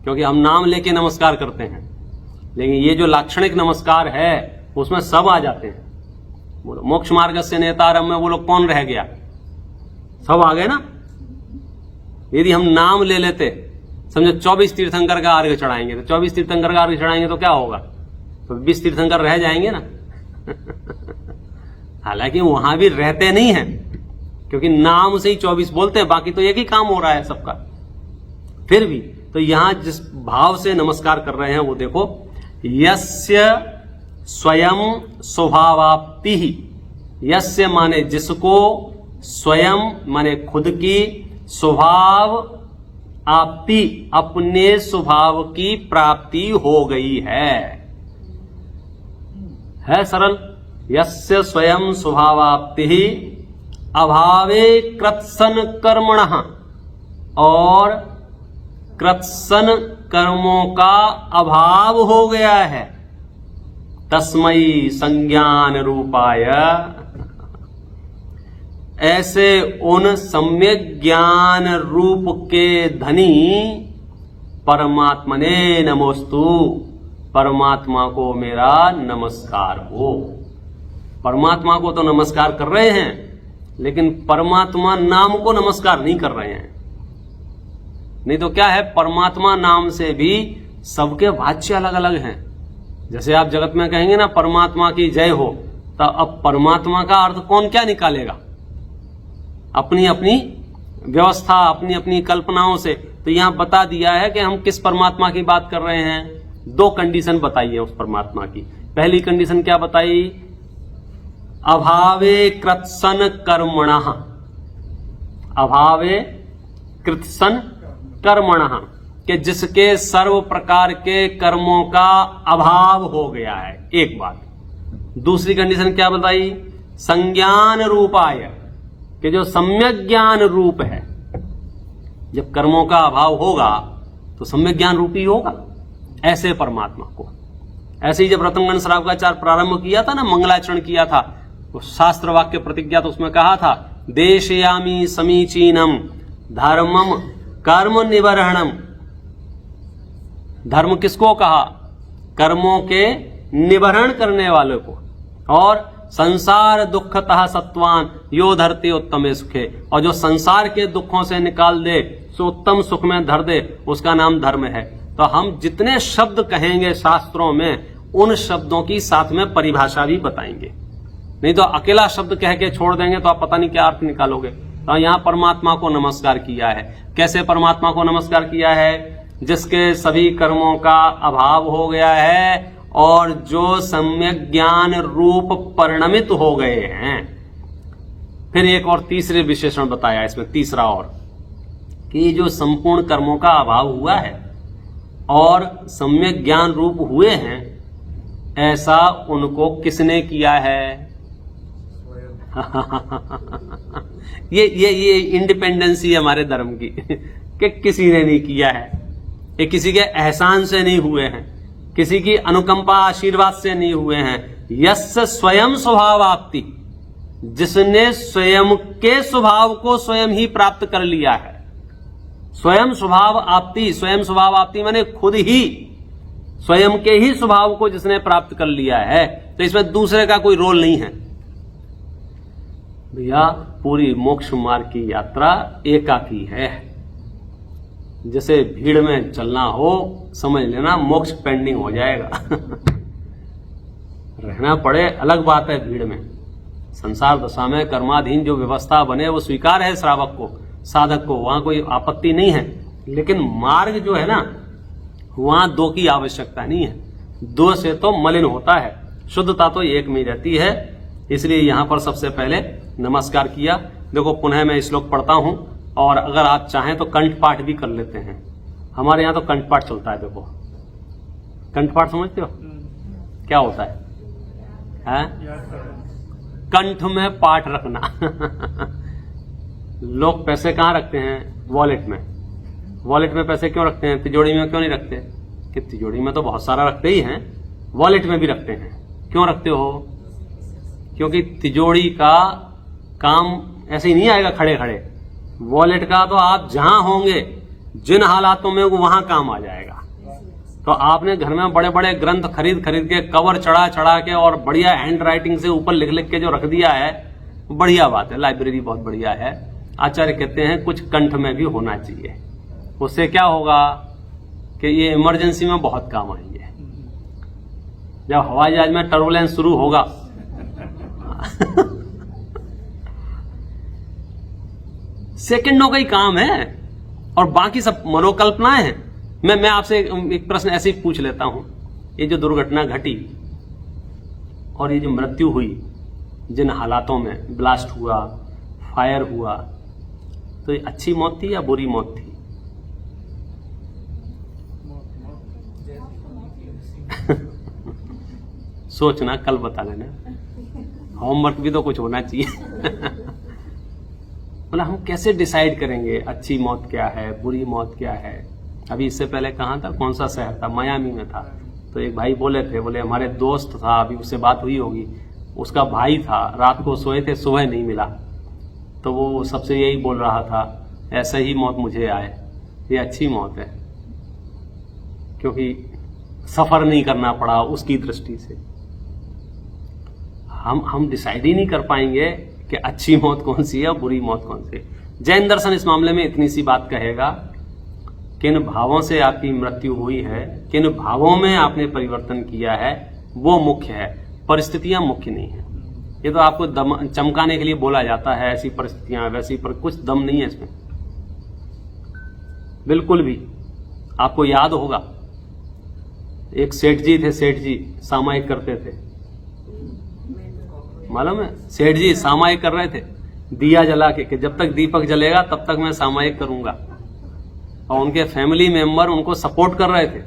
क्योंकि हम नाम लेके नमस्कार करते हैं। लेकिन ये जो लाक्षणिक नमस्कार है उसमें सब आ जाते हैं। बोलो मोक्ष मार्ग से नेतारम में वो लोग कौन रह गया? सब आ गए ना। यदि हम नाम ले लेते, समझो 24 तीर्थंकर का अर्घ्य चढ़ाएंगे, तो 24 तीर्थंकर का अर्घ्य चढ़ाएंगे तो क्या होगा? तो 20 तीर्थंकर रह जाएंगे ना। हालांकि वहां भी रहते नहीं हैं, क्योंकि नाम से ही 24 बोलते हैं, बाकी तो एक ही काम हो रहा है सबका। फिर भी तो यहां जिस भाव से नमस्कार कर रहे हैं वो देखो, यस्य स्वयं स्वभावाप्ति। यस्य माने जिसको, स्वयं माने खुद की, स्वभाव आपति अपने स्वभाव की प्राप्ति हो गई है सरल। यस्य स्वयं स्वभावाप्ति अभावे कृत्सन कर्मणः, और कृत्सन कर्मों का अभाव हो गया है। तस्मै संज्ञान रूपाय, ऐसे उन सम्यक ज्ञान रूप के धनी परमात्मने नमोस्तु, परमात्मा को मेरा नमस्कार हो। परमात्मा को तो नमस्कार कर रहे हैं, लेकिन परमात्मा नाम को नमस्कार नहीं कर रहे हैं। नहीं तो क्या है, परमात्मा नाम से भी सबके वाच्य अलग अलग हैं। जैसे आप जगत में कहेंगे ना परमात्मा की जय हो, तो अब परमात्मा का अर्थ कौन क्या निकालेगा? अपनी अपनी व्यवस्था, अपनी अपनी कल्पनाओं से। तो यहां बता दिया है कि हम किस परमात्मा की बात कर रहे हैं। 2 कंडीशन बताई है उस परमात्मा की। पहली कंडीशन क्या बताई? अभावे कृत्सन कर्मणः, अभावे कृत्सन कर्मणः, कि जिसके सर्व प्रकार के कर्मों का अभाव हो गया है, एक बात। दूसरी कंडीशन क्या बताई? संज्ञान रूपाय, कि जो सम्यक ज्ञान रूप है। जब कर्मों का अभाव होगा तो सम्यक ज्ञान रूपी होगा ऐसे परमात्मा को। ऐसे ही जब रतनगण श्रावकाचार प्रारंभ किया था ना, मंगलाचरण किया था, तो शास्त्र वाक्य प्रतिज्ञा तो उसमें कहा था, देशयामी समीचीनम धर्मम कर्म निबर्हणम। धर्म किसको कहा? कर्मों के निबर्हण करने वाले को। और संसार दुखतः सत्वान यो धरते उत्तमे सुखे, और जो संसार के दुखों से निकाल दे, सो उत्तम सुख में धर दे, उसका नाम धर्म है। तो हम जितने शब्द कहेंगे शास्त्रों में, उन शब्दों की साथ में परिभाषा भी बताएंगे। नहीं तो अकेला शब्द कह के छोड़ देंगे तो आप पता नहीं क्या अर्थ निकालोगे। तो यहां परमात्मा को नमस्कार किया है। कैसे परमात्मा को नमस्कार किया है? जिसके सभी कर्मों का अभाव हो गया है और जो सम्यक ज्ञान रूप परिणमित हो गए हैं। फिर एक और तीसरे विशेषण बताया इसमें, तीसरा और, कि जो संपूर्ण कर्मों का अभाव हुआ है और सम्यक ज्ञान रूप हुए हैं, ऐसा उनको किसने किया है? ये इंडिपेंडेंसी हमारे धर्म की कि किसी ने नहीं किया है। ये किसी के एहसान से नहीं हुए हैं, किसी की अनुकंपा आशीर्वाद से नहीं हुए हैं। यस्य स्वयं स्वभाव आपति, जिसने स्वयं के स्वभाव को स्वयं ही प्राप्त कर लिया है। स्वयं स्वभाव आपति, स्वयं स्वभाव आपति माने खुद ही स्वयं के ही स्वभाव को जिसने प्राप्त कर लिया है, तो इसमें दूसरे का कोई रोल नहीं है। भैया पूरी मोक्ष मार्ग की यात्रा एकाकी है। जैसे भीड़ में चलना हो, समझ लेना मोक्ष पेंडिंग हो जाएगा। रहना पड़े अलग बात है भीड़ में। संसार दशा में कर्माधीन जो व्यवस्था बने वो स्वीकार है श्रावक को, साधक को, वहां कोई आपत्ति नहीं है। लेकिन मार्ग जो है ना, वहां दो की आवश्यकता नहीं है। दो से तो मलिन होता है, शुद्धता तो एक में रहती है। इसलिए यहां पर सबसे पहले नमस्कार किया। देखो पुनः मैं श्लोक पढ़ता हूं, और अगर आप चाहें तो कंठपाठ भी कर लेते हैं। हमारे यहां तो कंठपाठ चलता है। देखो कंठपाठ समझते हो क्या होता है? कंठ में पाठ रखना। लोग पैसे कहां रखते हैं? वॉलेट में। वॉलेट में पैसे क्यों रखते हैं? तिजोरी में क्यों नहीं रखते? कि तिजोरी में तो बहुत सारा रखते ही हैं, वॉलेट में भी रखते हैं। क्यों रखते हो? क्योंकि तिजोरी का काम ऐसे ही नहीं आएगा खड़े खड़े। वॉलेट का तो आप जहां होंगे, जिन हालातों में वो वहां काम आ जाएगा। तो आपने घर में बड़े बड़े ग्रंथ खरीद खरीद के, कवर चढ़ा चढ़ा के और बढ़िया हैंड राइटिंग से ऊपर लिख लिख के जो रख दिया है, बढ़िया बात है, लाइब्रेरी बहुत बढ़िया है। आचार्य कहते हैं कुछ कंठ में भी होना चाहिए। उससे क्या होगा कि ये इमरजेंसी में बहुत काम आएंगे। जब हवाई जहाज में टर्बुलेंस शुरू होगा सेकंडों का ही काम है, और बाकी सब मनोकल्पनाएं हैं। मैं आपसे एक प्रश्न ऐसे ही पूछ लेता हूं। ये जो दुर्घटना घटी और ये जो मृत्यु हुई, जिन हालातों में ब्लास्ट हुआ, फायर हुआ, तो ये अच्छी मौत थी या बुरी मौत थी? सोचना, कल बता लेना। होमवर्क भी तो कुछ होना चाहिए। मतलब हम कैसे डिसाइड करेंगे अच्छी मौत क्या है, बुरी मौत क्या है? अभी इससे पहले कहाँ था, कौन सा शहर था? मियामी में था। तो एक भाई बोले थे, बोले हमारे दोस्त था, अभी उससे बात हुई होगी, उसका भाई था, रात को सोए थे, सुबह नहीं मिला। तो वो सबसे यही बोल रहा था, ऐसा ही मौत मुझे आए, ये अच्छी मौत है, क्योंकि सफर नहीं करना पड़ा उसकी दृष्टि से। हम डिसाइड ही नहीं कर पाएंगे कि अच्छी मौत कौन सी है और बुरी मौत कौन सी है। जैन दर्शन इस मामले में इतनी सी बात कहेगा, किन भावों से आपकी मृत्यु हुई है, किन भावों में आपने परिवर्तन किया है, वो मुख्य है, परिस्थितियां मुख्य नहीं है। ये तो आपको दम चमकाने के लिए बोला जाता है, ऐसी परिस्थितियां वैसी, पर कुछ दम नहीं है इसमें बिल्कुल भी। आपको याद होगा एक सेठ जी थे, सेठ जी सामायिक करते थे, मालूम है? सेठ जी सामायिक कर रहे थे दिया जला के, कि जब तक दीपक जलेगा तब तक मैं सामायिक करूंगा। और उनके फैमिली मेंबर उनको सपोर्ट कर रहे थे,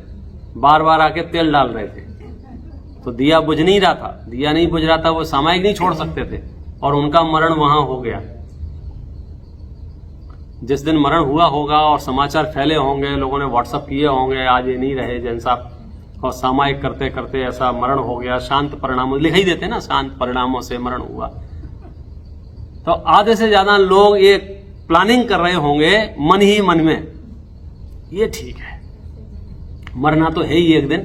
बार बार आके तेल डाल रहे थे, तो दिया बुझ नहीं रहा था। दिया नहीं बुझ रहा था, वो सामायिक नहीं छोड़ सकते थे, और उनका मरण वहां हो गया। जिस दिन मरण हुआ होगा और समाचार फैले होंगे, लोगों ने व्हाट्सएप किए होंगे, आज ये नहीं रहे जैन साहब, और सामायिक करते करते ऐसा मरण हो गया, शांत परिणामों लिख ही देते ना, शांत परिणामों से मरण हुआ। तो आधे से ज्यादा लोग ये प्लानिंग कर रहे होंगे मन ही मन में, ये ठीक है, मरना तो है ही एक दिन,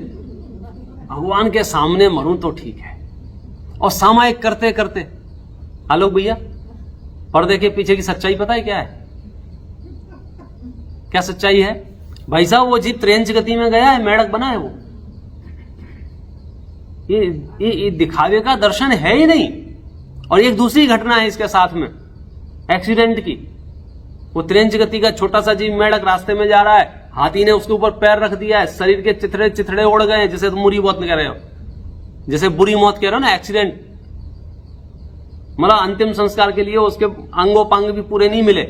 भगवान के सामने मरूं तो ठीक है। और सामायिक करते करते आलोक भैया, पर्दे के पीछे की सच्चाई पता है क्या है? क्या सच्चाई है भाई साहब? वो जीप ट्रेन गति में गया है, मेढक बना है वो। ये दिखावे का दर्शन है ही नहीं। और एक दूसरी घटना है इसके साथ में, एक्सीडेंट की। वो ट्रेन गति का छोटा सा जीव मेढक रास्ते में जा रहा है, हाथी ने उसके ऊपर पैर रख दिया है, शरीर के चिथड़े चिथड़े उड़ गए, जैसे तुम बुरी मौत कह रहे हो, जैसे बुरी मौत कह रहे हो ना, एक्सीडेंट। मतलब अंतिम संस्कार के लिए उसके अंगोपांग भी पूरे नहीं मिले,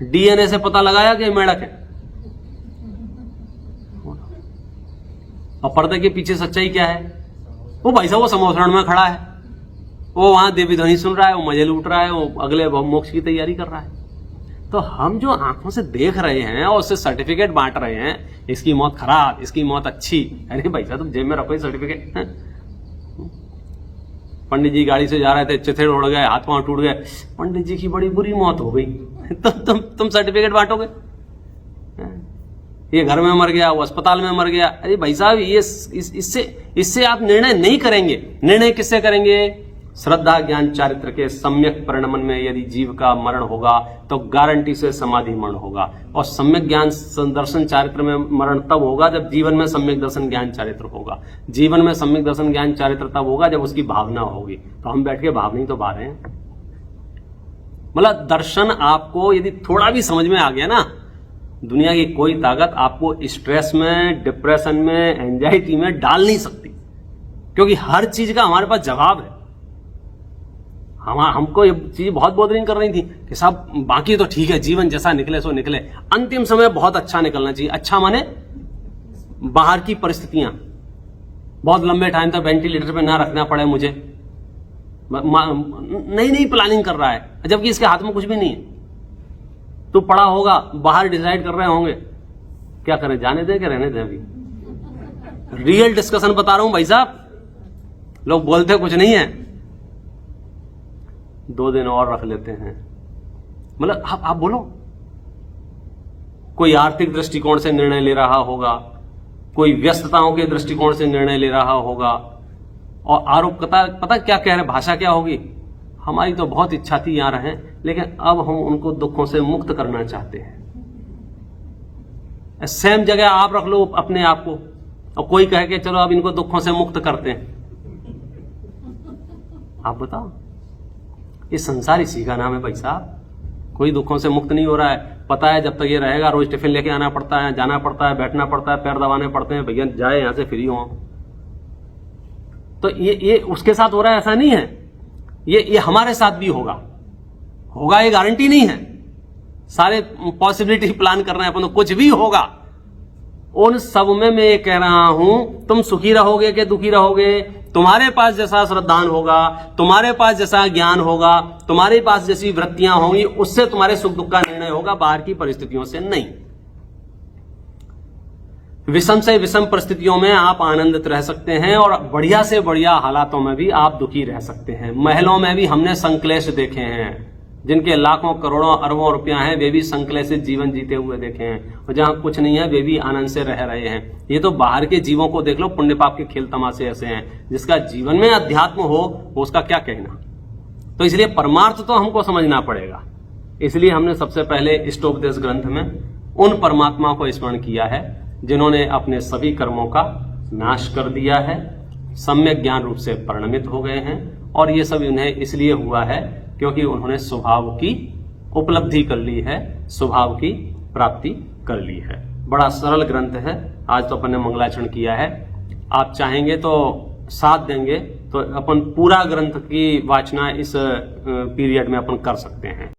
डीएनए से पता लगाया कि मेढक है। और पर्दे के पीछे सच्चाई क्या है? वो भाई साहब वो समोसरण में खड़ा है, वो वहां देवी ध्वनि सुन रहा है, वो मजे लूट रहा है, वो अगले मोक्ष की तैयारी कर रहा है। तो हम जो आंखों से देख रहे हैं और उससे सर्टिफिकेट बांट रहे हैं, इसकी मौत खराब, इसकी मौत अच्छी, अरे भाई साहब तुम जेब में रखो सर्टिफिकेट। पंडित जी गाड़ी से जा रहे थे, चिथड़े उड़ गए, हाथ पांव टूट गए, पंडित जी की बड़ी बुरी मौत हो गई, तो तुम सर्टिफिकेट बांटोगे? ये घर में मर गया, वो अस्पताल में मर गया। अरे भाई साहब, ये इससे आप निर्णय नहीं करेंगे। निर्णय किससे करेंगे? श्रद्धा ज्ञान चारित्र के सम्यक परिणमन में यदि जीव का मरण होगा तो गारंटी से समाधि मरण होगा। और सम्यक ज्ञान दर्शन चारित्र में मरण तब होगा जब जीवन में सम्यक दर्शन ज्ञान चारित्र होगा। जीवन में सम्यक दर्शन ज्ञान चारित्र तब होगा जब उसकी भावना होगी। तो हम बैठ के भावना ही तो पा रहे हैं। मतलब दर्शन आपको यदि थोड़ा भी समझ में आ गया ना, दुनिया की कोई ताकत आपको स्ट्रेस में, डिप्रेशन में, एंजाइटी में डाल नहीं सकती, क्योंकि हर चीज का हमारे पास जवाब है। हमको ये चीज बहुत बोदरिंग कर रही थी कि साहब बाकी तो ठीक है, जीवन जैसा निकले सो निकले, अंतिम समय बहुत अच्छा निकलना चाहिए। अच्छा माने बाहर की परिस्थितियां, बहुत लंबे टाइम तक वेंटिलेटर पे ना रखना पड़े मुझे, नई प्लानिंग कर रहा है, जबकि इसके हाथ में कुछ भी नहीं है। तो पड़ा होगा, बाहर डिसाइड कर रहे होंगे क्या करें, जाने दें कि रहने दें। अभी रियल डिस्कशन बता रहा हूं भाई साहब, लोग बोलते कुछ नहीं है, 2 दिन और रख लेते हैं। मतलब आप बोलो, कोई आर्थिक दृष्टिकोण से निर्णय ले रहा होगा, कोई व्यस्तताओं के दृष्टिकोण से निर्णय ले रहा होगा, और आरोप पता क्या कह रहे, भाषा क्या होगी, हमारी तो बहुत इच्छा थी यहां रहें, लेकिन अब हम उनको दुखों से मुक्त करना चाहते हैं। सेम जगह आप रख लो अपने आप को, और कोई कहे कि चलो अब इनको दुखों से मुक्त करते हैं। आप बताओ, ये संसार इसी का नाम है भाई साहब। कोई दुखों से मुक्त नहीं हो रहा है। पता है जब तक ये रहेगा रोज टिफिन लेके आना पड़ता है, जाना पड़ता है, बैठना पड़ता है, पैर दबाने पड़ते हैं, भैया जाए यहां से फ्री हो। तो ये उसके साथ हो रहा है ऐसा नहीं है, ये हमारे साथ भी होगा, ये गारंटी नहीं है। सारे पॉसिबिलिटी प्लान कर रहे हैं अपन, तो कुछ भी होगा। उन सब में मैं ये कह रहा हूं, तुम सुखी रहोगे कि दुखी रहोगे, तुम्हारे पास जैसा श्रद्धान होगा, तुम्हारे पास जैसा ज्ञान होगा, तुम्हारे पास जैसी वृत्तियां होंगी, उससे तुम्हारे सुख दुख का निर्णय होगा, बाहर की परिस्थितियों से नहीं। विषम से विषम परिस्थितियों में आप आनंदित रह सकते हैं, और बढ़िया से बढ़िया हालातों में भी आप दुखी रह सकते हैं। महलों में भी हमने संक्लेश देखे हैं, जिनके लाखों करोड़ों अरबों रुपया हैं, वे भी संक्लेशित जीवन जीते हुए देखे हैं, और जहां कुछ नहीं है वे भी आनंद से रह रहे हैं। ये तो बाहर के जीवों को देख लो, पुण्य पाप के खेल तमाशे ऐसे हैं। जिसका जीवन में अध्यात्म हो उसका क्या कहना। तो इसलिए परमार्थ तो हमको समझना पड़ेगा। इसलिए हमने सबसे पहले इष्टोपदेश ग्रंथ में उन परमात्मा को स्मरण किया है जिन्होंने अपने सभी कर्मों का नाश कर दिया है, सम्यक ज्ञान रूप से परिणमित हो गए हैं, और ये सब उन्हें इसलिए हुआ है क्योंकि उन्होंने स्वभाव की उपलब्धि कर ली है, स्वभाव की प्राप्ति कर ली है। बड़ा सरल ग्रंथ है। आज तो अपन ने मंगलाचरण किया है। आप चाहेंगे तो साथ देंगे तो अपन पूरा ग्रंथ की वाचना इस पीरियड में अपन कर सकते हैं।